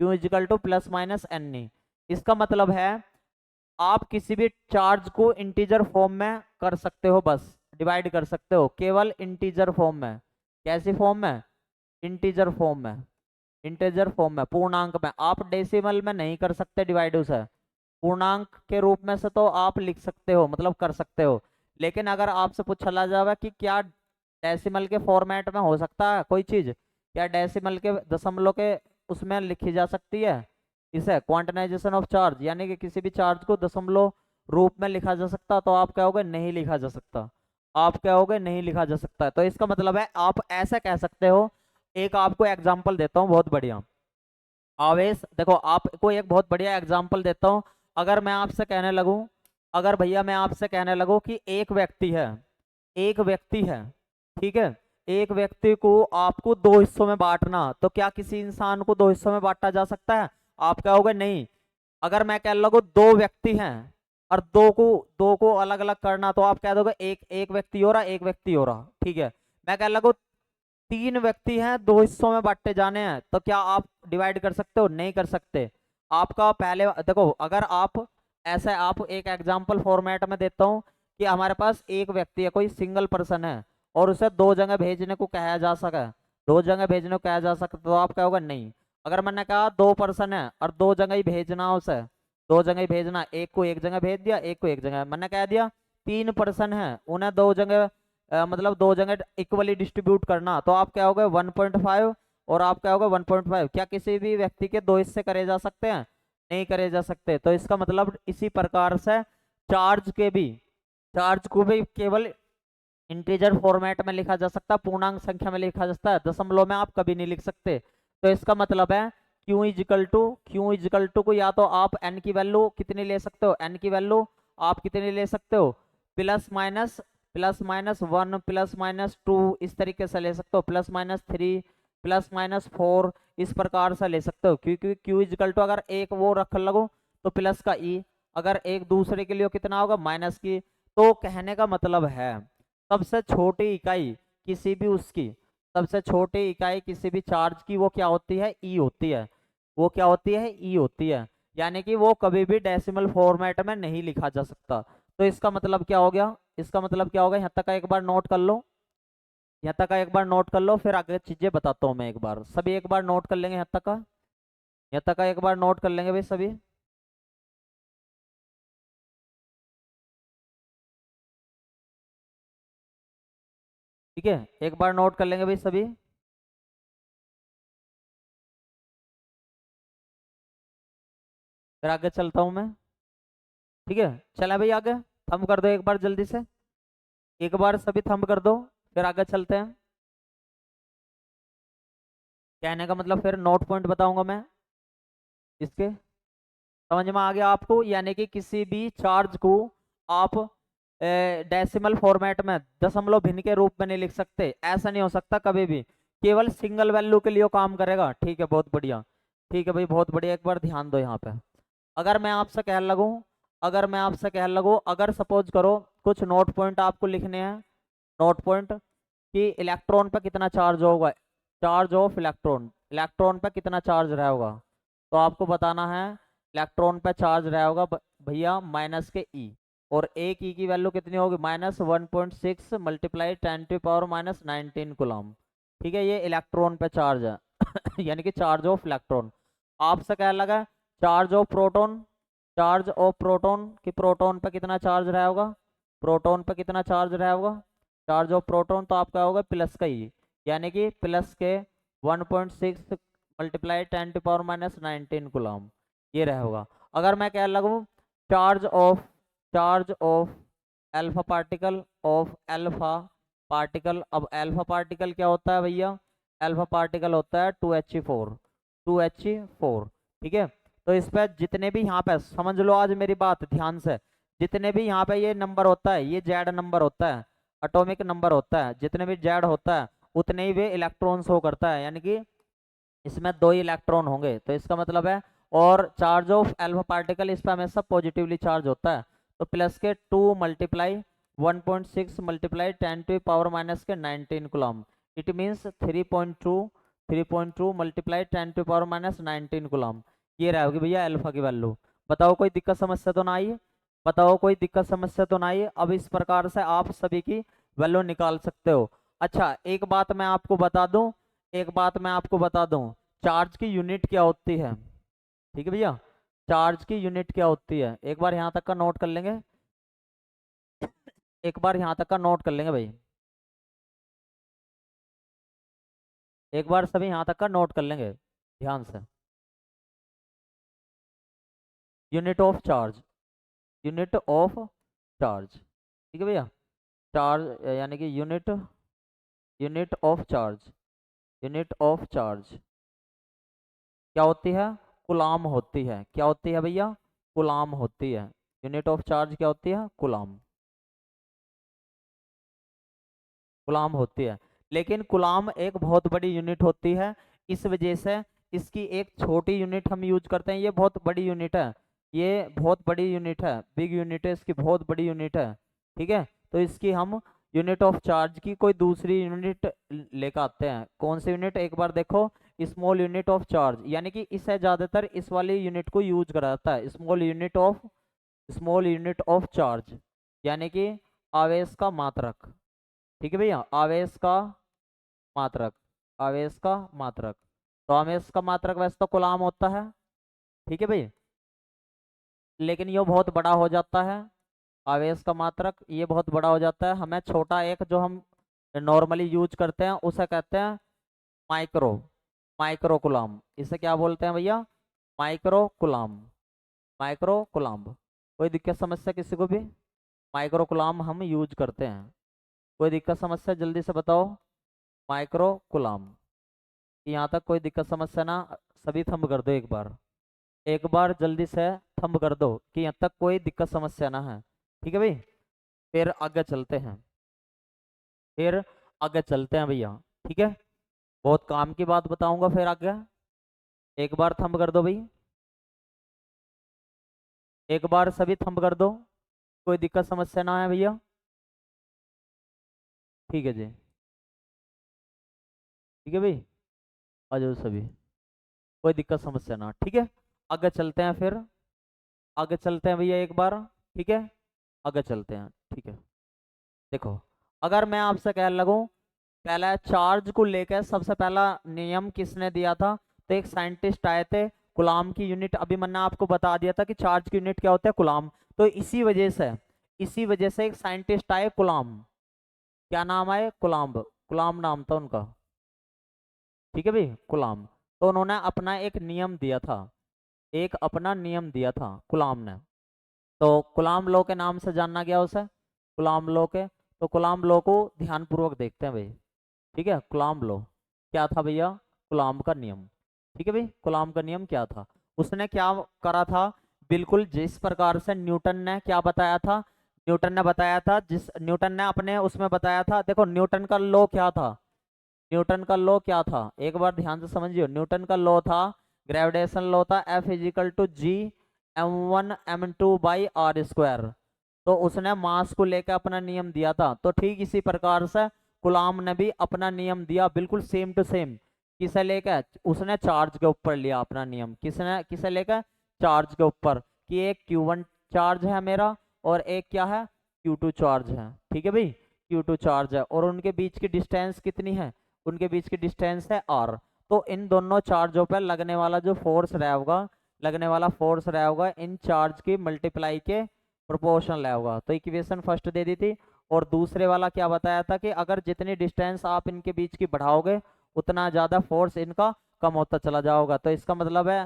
Q=+-NE। इसका मतलब है आप किसी भी चार्ज को इंटीजर फॉर्म में कर सकते हो, बस डिवाइड कर सकते हो केवल इंटीजर फॉर्म में। कैसी फॉर्म में, इंटीजर फॉर्म में, इंटीजर फॉर्म में, पूर्णांक में। आप डेसिमल में नहीं कर सकते डिवाइड उसे, पूर्णांक के रूप में से तो आप लिख सकते हो, मतलब कर सकते हो, लेकिन अगर आपसे पूछा जाए कि क्या डेसिमल के फॉर्मेट में हो सकता है कोई चीज, क्या डेसिमल के दशमलव के उसमें लिखी जा सकती है, इसे क्वांटनाइजेशन ऑफ चार्ज यानी कि किसी भी चार्ज को दशमलव रूप में लिखा जा सकता, तो आप कहोगे नहीं लिखा जा सकता, आप कहोगे नहीं लिखा जा सकता। तो इसका मतलब है आप ऐसा कह सकते हो। एक आपको एग्जांपल देता हूँ बहुत बढ़िया। आवेश, देखो आपको एक बहुत बढ़िया एग्जांपल देता हूं। अगर मैं आपसे कहने लगूं, अगर भैया मैं आपसे कहने लगूं कि एक व्यक्ति है, एक व्यक्ति है, ठीक है, एक व्यक्ति को आपको दो हिस्सों में बांटना, तो क्या किसी इंसान को दो हिस्सों में बांटा जा सकता है? आप कहोगे नहीं। अगर मैं कह लगूं दो व्यक्ति हैं और दो को अलग अलग करना, तो आप कह दोगे एक एक व्यक्ति हो रहा, एक व्यक्ति हो रहा, ठीक है। मैं कह लगूं तीन व्यक्ति हैं, दो हिस्सों में बांटे जाने हैं, तो क्या आप डिवाइड कर सकते हो? नहीं कर सकते। आपका पहले देखो, अगर आप ऐसे, आप एक एग्जांपल फॉर्मेट में देता हूं कि हमारे पास एक व्यक्ति है, कोई सिंगल पर्सन है, और उसे दो जगह भेजने को कहा जा सका, दो जगह भेजने को कहा जा सकता, तो आप कहोगे नहीं। अगर मैंने कहा दो पर्सन है और दो जगह ही भेजना उसे, दो जगह ही भेजना, एक को एक जगह भेज दिया, एक को एक जगह, मैंने कह दिया तीन पर्सन है, उन्हें दो जगह मतलब दो जगह इक्वली डिस्ट्रीब्यूट करना, तो आप क्या होगा 1.5 और आप क्या होगा 1.5। क्या किसी भी व्यक्ति के दो हिस्से करे जा सकते हैं? नहीं करे जा सकते। तो इसका मतलब इसी प्रकार से चार्ज के भी, चार्ज को भी केवल इंटीजर फॉर्मेट में लिखा जा सकता है, पूर्णांक संख्या में लिखा जा सकता है, दशमलव में आप कभी नहीं लिख सकते। तो इसका मतलब है Q इजिकल टू को या तो आप n की वैल्यू कितनी ले सकते हो, n की वैल्यू आप कितनी ले सकते हो, +-1 +-2 इस तरीके से ले सकते हो, +-3 +-4 इस प्रकार से ले सकते हो, क्योंकि Q इजिकल टू अगर एक वो रख लगो तो प्लस का ई, अगर एक दूसरे के लिए कितना होगा माइनस की। तो कहने का मतलब है सबसे छोटी इकाई किसी भी उसकी, सबसे छोटी इकाई किसी भी चार्ज की वो क्या होती है? ई होती है। वो क्या होती है? ई होती है। यानी कि वो कभी भी डेसिमल फॉर्मेट में नहीं लिखा जा सकता। तो इसका मतलब क्या हो गया? इसका मतलब क्या होगा? यहाँ तक का एक बार नोट कर लो, यहाँ तक का एक बार नोट कर लो, फिर आगे चीजें बताता हूँ मैं। एक बार सभी एक बार नोट कर लेंगे यहाँ तक का, यहाँ तक का एक बार नोट कर लेंगे भाई सभी। ठीक है, एक बार नोट कर लेंगे भाई सभी। फिर आगे चलता हूँ मैं। ठीक है, चला भाई आगे। थंब कर दो एक बार जल्दी से, एक बार सभी थंब कर दो, फिर आगे चलते हैं। कहने का मतलब फिर नोट पॉइंट बताऊंगा मैं इसके, समझ में आ गया आपको? यानी कि किसी भी चार्ज को आप डेसिमल फॉर्मेट में दशमलव भिन्न के रूप में नहीं लिख सकते, ऐसा नहीं हो सकता कभी भी, केवल सिंगल वैल्यू के लिए वो काम करेगा। ठीक है, बहुत बढ़िया। ठीक है भाई, बहुत बढ़िया। एक बार ध्यान दो यहाँ पे। अगर मैं आपसे कह लगूं, अगर मैं आपसे कह लगूं, अगर सपोज करो कुछ नोट पॉइंट आपको लिखने हैं, नोट पॉइंट कि इलेक्ट्रॉन पर कितना चार्ज होगा, चार्ज ऑफ इलेक्ट्रॉन, इलेक्ट्रॉन पर कितना चार्ज रहा होगा, तो आपको बताना है इलेक्ट्रॉन पे चार्ज रहा होगा भैया माइनस के ई, और एक ई की वैल्यू कितनी होगी? -1.6 मल्टीप्लाई 10⁻⁻19 कूलम। ठीक है, ये इलेक्ट्रॉन पे चार्ज है यानी कि चार्ज ऑफ इलेक्ट्रॉन। आपसे क्या लगा? Charge of proton, charge of proton कि प्रोटॉन पे कितना चार्ज रहा होगा, प्रोटॉन पे कितना चार्ज रहा होगा, चार्ज ऑफ प्रोटॉन, तो आपका होगा प्लस का ई, यानी कि प्लस के 1.6 मल्टीप्लाई 10⁻⁻19 कूलम, ये रहा होगा। अगर मैं क्या लगूँ charge of, charge of alpha particle, of alpha particle, अब एल्फा पार्टिकल क्या होता है भैया? एल्फा पार्टिकल होता है 2He4, 2He4। ठीक है, तो इस पे जितने भी यहाँ पे समझ लो आज मेरी बात ध्यान से, जितने भी यहाँ पे ये नंबर होता है, ये जेड नंबर होता है, एटॉमिक नंबर होता है, जितने भी जेड होता है उतने ही वे इलेक्ट्रॉन शो करता है, यानी कि इसमें दो ही इलेक्ट्रॉन होंगे, तो इसका मतलब है। और चार्ज ऑफ एल्फा पार्टिकल इस पर हमेशा पॉजिटिवली चार्ज होता है, तो प्लस के 2 multiply 1.6 multiply 10⁻⁻19 coulomb, it means 3.2 multiply 10⁻⁻19 coulomb, ये रहेगी भैया अल्फा की वैल्यू। बताओ कोई दिक्कत समस्या तो ना आई? बताओ कोई दिक्कत समस्या तो ना आई? अब इस प्रकार से आप सभी की वैल्यू निकाल सकते हो। अच्छा, एक बात मैं आपको बता दूं, एक बात मैं आपको बता दूं, चार्ज की यूनिट क्या होती है? ठीक है भैया, चार्ज की यूनिट क्या होती है? एक बार यहाँ तक का नोट कर लेंगे, एक बार यहाँ तक का नोट कर लेंगे भाई, एक बार सभी यहाँ तक का नोट कर लेंगे ध्यान से। Unit of charge, unit of charge, ठीक है भैया, चार्ज यानी कि unit, unit of charge, unit of charge क्या होती है? कुलाम होती है। क्या होती है भैया? कुलाम होती है। यूनिट ऑफ चार्ज क्या होती है? कुलाम। कुलाम होती है। लेकिन कुलाम एक बहुत बड़ी यूनिट होती है, इस वजह से इसकी एक छोटी यूनिट हम यूज करते हैं। ये बहुत बड़ी यूनिट है, ये बहुत बड़ी यूनिट है, बिग यूनिट है, इसकी बहुत बड़ी यूनिट है। ठीक है, तो इसकी हम यूनिट ऑफ चार्ज की कोई दूसरी यूनिट लेकर आते हैं। कौन सी यूनिट? एक बार देखो, स्मॉल यूनिट ऑफ चार्ज, यानी कि इसे ज्यादातर इस वाली यूनिट को यूज करा जाता है, स्मॉल यूनिट ऑफ चार्ज, यानी कि आवेश का मात्रक। ठीक है भैया, आवेश का मात्रक, आवेश का मात्रक। तो आवेश का मात्रक वैसे तो कूलाम होता है, ठीक है भाई, लेकिन ये बहुत बड़ा हो जाता है। आवेश का मात्रक ये बहुत बड़ा हो जाता है, हमें छोटा एक जो हम नॉर्मली यूज करते हैं उसे कहते हैं माइक्रो, माइक्रो कूलाम। इसे क्या बोलते हैं भैया? Micro coulomb, micro coulomb. कोई दिक्कत समस्या किसी को भी? माइक्रो कूलाम हम यूज करते हैं। कोई दिक्कत समस्या जल्दी से बताओ। Micro coulomb. यहाँ तक कोई दिक्कत समस्या ना? सभी थंब कर दो एक बार, एक बार जल्दी से थंब कर दो कि यहाँ तक कोई दिक्कत समस्या ना है। ठीक है भाई, फिर आगे चलते हैं, फिर आगे चलते हैं भैया। ठीक है, बहुत काम की बात बताऊंगा फिर आगे। एक बार थंब कर दो भाई, एक बार सभी थंब कर दो, कोई दिक्कत समस्या ना है भैया। ठीक है जी, ठीक है भाई, आ जाओ सभी, कोई दिक्कत समस्या ना। ठीक है, आगे चलते हैं फिर, आगे चलते हैं भैया एक बार। ठीक है, आगे चलते हैं। ठीक है, देखो, अगर मैं आपसे कह लगूं पहला चार्ज को लेकर सबसे पहला नियम किसने दिया था, तो एक साइंटिस्ट आए थे, कूलाम की यूनिट। अभी मैंने आपको बता दिया था कि चार्ज की यूनिट क्या होता है? कूलाम। तो इसी वजह से एक साइंटिस्ट आए, कूलाम। क्या नाम आए? कूलाम, कूलाम नाम था उनका। ठीक है भाई, कूलाम। तो उन्होंने अपना एक नियम दिया था, एक अपना नियम दिया था कूलाम ने। तो कूलाम लॉ के नाम से जानना गया उसे, कूलाम लॉ के। तो कूलाम लॉ को ध्यानपूर्वक देखते हैं भाई। ठीक है, कूलाम लॉ क्या था भैया? कूलाम का नियम। ठीक है भाई, कूलाम का नियम क्या था? उसने क्या करा था? बिल्कुल जिस प्रकार से न्यूटन ने क्या बताया था, न्यूटन ने बताया था, जिस न्यूटन ने अपने उसमें बताया था। देखो न्यूटन का लॉ क्या था, न्यूटन का लॉ क्या था, एक बार ध्यान से समझियो। न्यूटन का लॉ था, ग्रेविटेशन लॉ था, F equal to G m1 m2 by R square. तो उसने मास को लेकर अपना नियम दिया था। तो ठीक इसी प्रकार से कूलाम ने भी अपना नियम दिया, बिल्कुल सेम टू सेम। किसे लेकर? उसने चार्ज के ऊपर लिया अपना नियम। किसने, किसे लेकर? चार्ज के ऊपर, कि एक Q1 चार्ज है मेरा और एक क्या है? Q2 चार्ज है। ठीक है भाई, Q2 चार्ज है और उनके बीच की डिस्टेंस कितनी है? उनके बीच की डिस्टेंस है r। तो इन दोनों चार्जों पर लगने वाला जो फोर्स रहेगा, लगने वाला फोर्स रहेगा इन चार्ज की मल्टीप्लाई के प्रोपोर्शनल रहेगा। तो इक्वेशन फर्स्ट दे दी थी। और दूसरे वाला क्या बताया था कि अगर जितनी डिस्टेंस आप इनके बीच की बढ़ाओगे उतना ज्यादा फोर्स इनका कम होता चला जाओगा। तो इसका मतलब है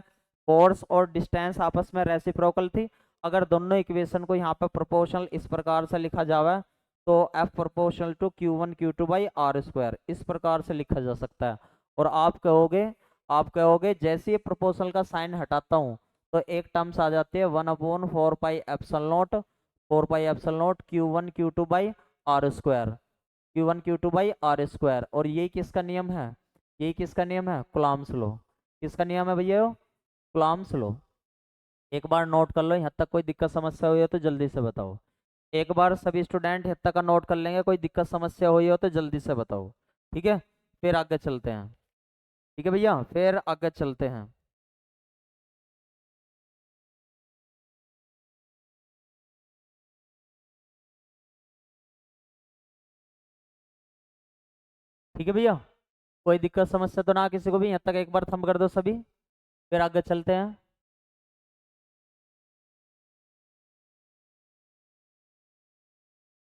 फोर्स और डिस्टेंस आपस में रेसिप्रोकल थी। अगर दोनों इक्वेशन को यहाँ पे प्रोपोर्शनल इस प्रकार से लिखा जावे तो F proportional to Q1 Q2 by R square इस प्रकार से लिखा जा सकता है। और आप कहोगे जैसे ही प्रोपोर्शनल का साइन हटाता हूँ तो एक टर्म्स आ जाती है 1/4 pi epsilon naught, 4 pi epsilon naught Q1 Q2 by R square, Q1 Q2 by R square. और ये किसका नियम है? ये किसका नियम है? Coulomb's law. किसका नियम है भैया? Coulomb's law. एक बार नोट कर लो, यहाँ तक कोई दिक्कत समस्या हुई हो तो जल्दी से बताओ। एक बार सभी स्टूडेंट यहाँ तक का नोट कर लेंगे, कोई दिक्कत समस्या हुई हो तो जल्दी से बताओ। ठीक है, फिर आगे चलते हैं। ठीक है भैया, फिर आगे चलते हैं। ठीक है भैया, कोई दिक्कत समस्या तो ना किसी को भी? यहाँ तक एक बार थंब कर दो सभी, फिर आगे चलते हैं।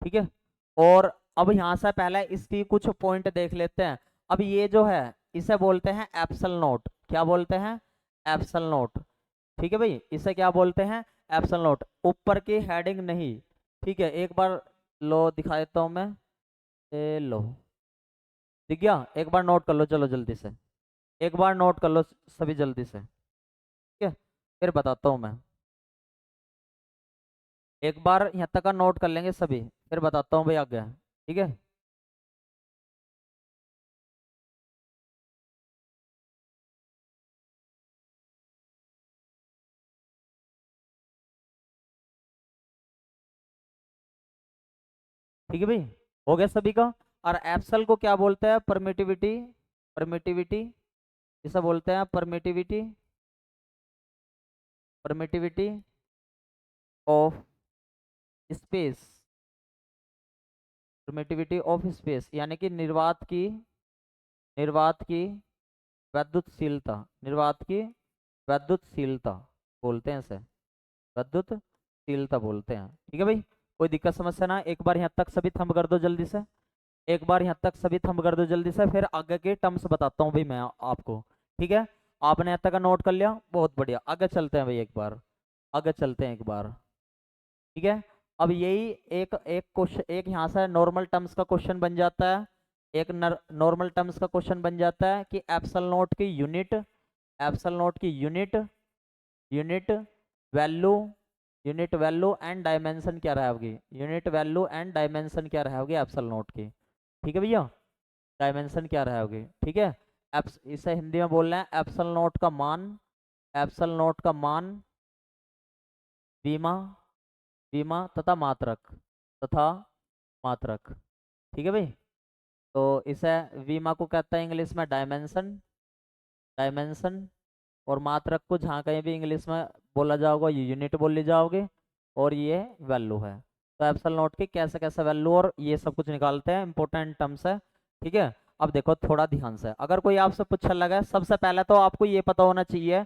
ठीक है, और अब यहाँ से पहले इसकी कुछ पॉइंट देख लेते हैं। अब ये जो है इसे बोलते हैं एप्सल नोट। क्या बोलते हैं? Epsilon naught. ठीक है भाई, इसे क्या बोलते हैं? Epsilon naught. ऊपर की हेडिंग नहीं, ठीक है, एक बार लो दिखा देता हूँ मैं। लो, दिख गया? एक बार नोट कर लो चलो जल्दी से। एक बार नोट कर लो सभी जल्दी से, ठीक है, फिर बताता हूँ मैं। एक बार यहाँ तक का नोट कर लेंगे सभी, फिर बताता हूँ भाई आगे, ठीक है। ठीक है भाई, हो गया सभी का। और एप्सल को क्या बोलते हैं? परमिटिविटी, परमिटिविटी, इसे बोलते हैं permittivity, permittivity of space, permittivity of space, यानी कि निर्वात की, निर्वात की वैद्युतशीलता, निर्वात की वैद्युतशीलता बोलते हैं इसे, वैद्युतशीलता बोलते हैं। ठीक है भाई, कोई दिक्कत समस्या ना? एक बार यहाँ तक सभी थंब कर दो जल्दी से, एक बार यहाँ तक सभी थंब कर दो जल्दी से, फिर आगे के टर्म्स बताता हूँ भाई मैं आपको। ठीक है, आपने यहाँ तक का नोट कर लिया, बहुत बढ़िया, आगे चलते हैं भाई, एक बार आगे चलते हैं एक बार। ठीक है, अब यही एक एक क्वेश्चन, एक यहाँ से नॉर्मल टर्म्स का क्वेश्चन बन जाता है, एक नॉर्मल टर्म्स का क्वेश्चन बन जाता है कि एप्सल नोट की यूनिट, एप्सल नोट की unit, unit value, unit value and dimension क्या रहेगी, यूनिट वैल्यू एंड डायमेंशन क्या रहेगी एप्सल नोट की। ठीक है भैया, डायमेंशन क्या रहेगी, ठीक है। एप्स इसे हिंदी में बोल रहे हैं एप्सल नोट का मान, एप्सल नोट का मान, बीमा, बीमा तथा मात्रक, तथा मात्रक। ठीक है भाई, तो इसे बीमा को कहते हैं इंग्लिश में डायमेंशन, डायमेंशन, और मात्रक को जहाँ कहीं भी इंग्लिश में बोला जाओगे ये यूनिट बोली जाओगे, और ये वैल्यू है। तो एप्सल नोट की कैसे कैसे वैल्यू और ये सब कुछ निकालते हैं, इंपॉर्टेंट टर्म्स है। ठीक है, अब देखो थोड़ा ध्यान से, अगर कोई आपसे पूछने लगा, सबसे पहले तो आपको ये पता होना चाहिए,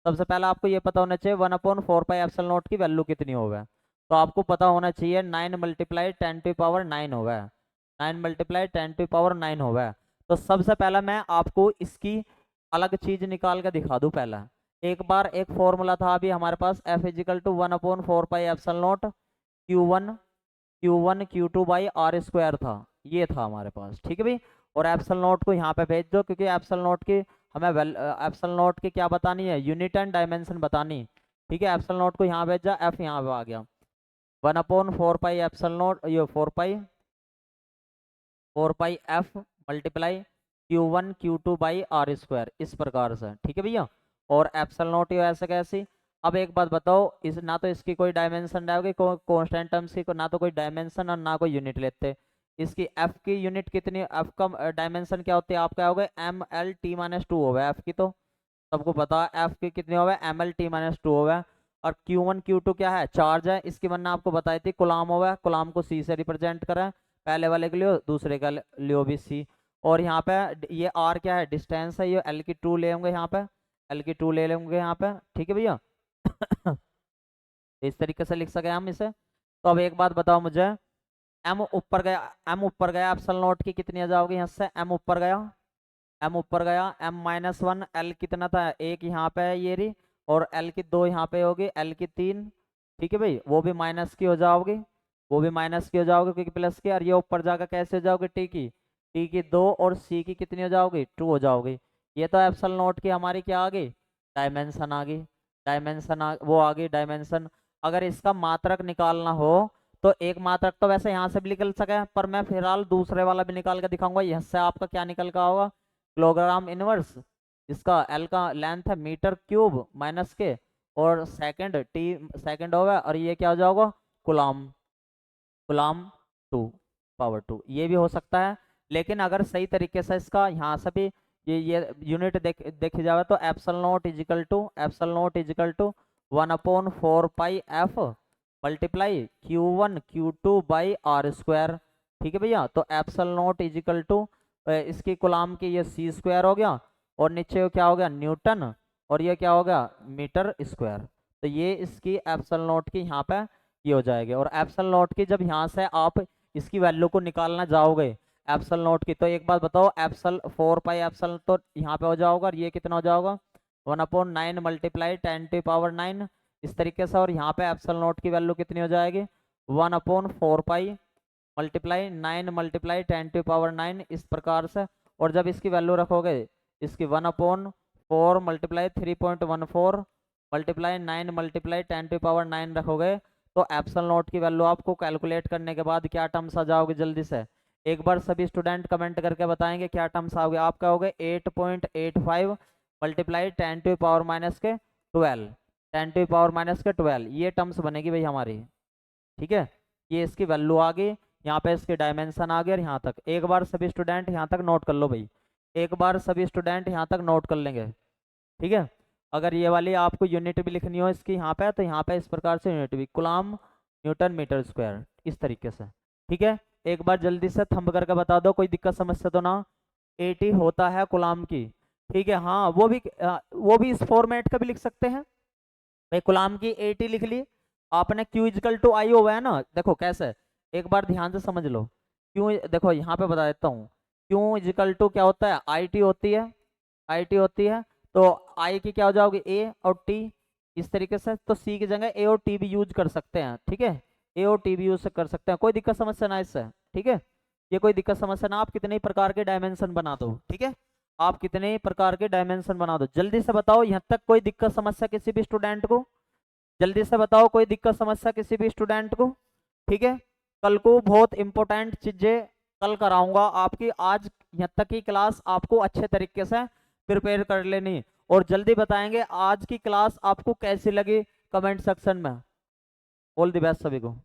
सबसे पहले आपको ये पता होना चाहिए 1/4 पाई एप्सल नोट की वैल्यू कितनी होगा। तो आपको पता होना चाहिए 9 × 10⁻9 होगा, 9 × 10⁻9 होगा। तो सबसे पहले मैं आपको इसकी अलग चीज निकाल के दिखा दूं पहला। एक बार एक फॉर्मूला था अभी हमारे पास, F equal to 1/4 pi epsilon naught Q1 Q2/R² था, ये था हमारे पास। ठीक है भाई, और एप्सल नोट को यहाँ पे भेज दो, क्योंकि एप्सल नोट की हमें एप्सल नोट की क्या बतानी है, यूनिट एंड डायमेंशन बतानी। ठीक है, एप्सल नोट को यहाँ भेजा, एफ यहाँ पे आ गया, 1/4 पाई एप्सल नोट, ये 4 पाई F × Q1 Q2/R², इस प्रकार से। ठीक है भैया, और एप्सल नोट ये ऐसे कैसे? अब एक बात बताओ, इस ना तो इसकी कोई डायमेंशन रहेगी, कांस्टेंट टर्म्स की ना तो कोई डायमेंशन और ना कोई यूनिट लेते। इसकी एफ की यूनिट कितनी, एफ का डायमेंशन क्या होती है आपका, हो गया ML T-2 होगा एफ की, तो सबको पता है एफ की कितनी होगा, ML T-2 होगा। और Q1 Q2 क्या है, चार्ज है, इसकी मैंने आपको बताई थी कुलाम होगा, कुलाम को C से रिप्रेजेंट करें, पहले वाले के लिए, दूसरे का लिए भी C। और यहाँ पे ये आर क्या है, डिस्टेंस है, ये एल की टू ले होंगे यहाँ पे, एल की टू ले लेंगे यहाँ पे। ठीक है भैया इस तरीके से लिख सके हम इसे। तो अब एक बात बताओ मुझे, एम ऊपर गया, एम ऊपर गया, एप्सल नोट की कितनी आ जाओगी यहाँ से, एम ऊपर गया, एम ऊपर गया, M-1, एल कितना था, एक यहाँ पे है ये रही, और एल की दो यहाँ पे होगी, एल की तीन। ठीक है भाई, वो भी माइनस की हो जाओगी, वो भी माइनस की हो जाओगे, क्योंकि प्लस की, और ये ऊपर जाकर कैसे हो जाओगे, टी की दो, और सी की कितनी हो जाओगी, 2 हो जाओगी। ये तो एप्सल नोट की हमारी क्या आ गई, डायमेंशन आ गई, डायमेंशन वो आ गई डायमेंशन। अगर इसका मात्रक निकालना हो, तो एक मात्रक तो वैसे यहाँ से भी निकल सके, पर मैं फिलहाल दूसरे वाला भी निकाल के दिखाऊंगा, इससे आपका क्या निकल का होगा, किलोग्राम इनवर्स, इसका एल का लेंथ है मीटर क्यूब माइनस के, और सेकंड टी सेकंड होगा, और ये क्या हो जाएगा, कुलाम, गुलाम 2/2, ये भी हो सकता है। लेकिन अगर सही तरीके से इसका यहाँ से भी ये यूनिट देखी जाए, तो epsilon naught equal to, epsilon naught equal to 1/4 pi F multiply Q1 Q2/R²। ठीक है भैया, तो एप्सल नोट इजिकल टू इसकी गुलाम की ये C² हो गया, और नीचे क्या हो गया, न्यूटन, और ये क्या हो गया, मीटर स्क्वायर। तो ये इसकी एप्सल नोट की यहाँ पे ये हो जाएगी। और एप्सल नोट की जब यहाँ से आप इसकी वैल्यू को निकालना जाओगे एप्सल नोट की, तो एक बात बताओ, एप्सल 4 पाई तो यहाँ पे हो जाओगा, और ये कितना हो जाएगा, 1/9 मल्टीप्लाई 10⁻9, इस तरीके से। और यहाँ पे एप्सल नोट की वैल्यू कितनी हो जाएगी, 1/4 पाई मल्टीप्लाई 9 मल्टीप्लाई 10⁻9, इस प्रकार से। और जब इसकी वैल्यू रखोगे इसकी 1/4 मल्टीप्लाई 3.14 मल्टीप्लाई 9 मल्टीप्लाई 10⁹ रखोगे तो एप्सिलॉन नॉट की वैल्यू आपको कैलकुलेट करने के बाद क्या टर्म्स आ जाओगे जल्दी से एक बार सभी स्टूडेंट कमेंट करके बताएंगे क्या टर्म्स आओगे। आप क्या होगे 8.85 मल्टीप्लाई 10⁻⁻12 10⁻⁻12 ये टर्म्स बनेगी भाई हमारी। ठीक है, ये इसकी वैल्यू आ गई, यहाँ पे इसके डायमेंशन आ गए और यहाँ तक एक बार सभी स्टूडेंट यहाँ तक नोट कर लो भाई, एक बार सभी स्टूडेंट यहाँ तक नोट कर लेंगे। ठीक है, अगर ये वाली आपको यूनिट भी लिखनी हो इसकी यहाँ पे तो यहाँ पे इस प्रकार से यूनिट भी कूलम न्यूटन मीटर स्क्वायर इस तरीके से। ठीक है, एक बार जल्दी से थंब करके बता दो, कोई दिक्कत समस्या तो ना। 80 होता है कूलम की। ठीक है, हाँ वो भी इस फॉर्मेट का भी लिख सकते हैं भाई, कूलम की 80 लिख ली आपने, Q इजिकल टू आई हुआ है ना, देखो कैसे एक बार ध्यान से समझ लो। क्यों, देखो यहाँ पे बता देता हूँ, Q इजिकल टू क्या होता है IT होती है, IT होती है तो I की क्या हो जाओगे A और T इस तरीके से, तो C की जगह A और T भी यूज कर सकते हैं। ठीक है, A और T भी यूज कर सकते हैं, कोई दिक्कत समस्या ना इससे। ठीक है, ये कोई दिक्कत समस्या ना, आप कितने प्रकार के डायमेंशन बना दो। ठीक है, आप कितने प्रकार के डायमेंशन बना दो, जल्दी से बताओ यहाँ तक कोई दिक्कत समस्या किसी भी स्टूडेंट को, जल्दी से बताओ कोई दिक्कत समस्या किसी भी स्टूडेंट को। ठीक है, कल को बहुत इंपॉर्टेंट चीजें कल कराऊंगा आपकी, आज यहाँ तक की क्लास आपको अच्छे तरीके से प्रिपेयर कर लेनी और जल्दी बताएंगे आज की क्लास आपको कैसी लगी कमेंट सेक्शन में। ऑल द बेस्ट सभी को।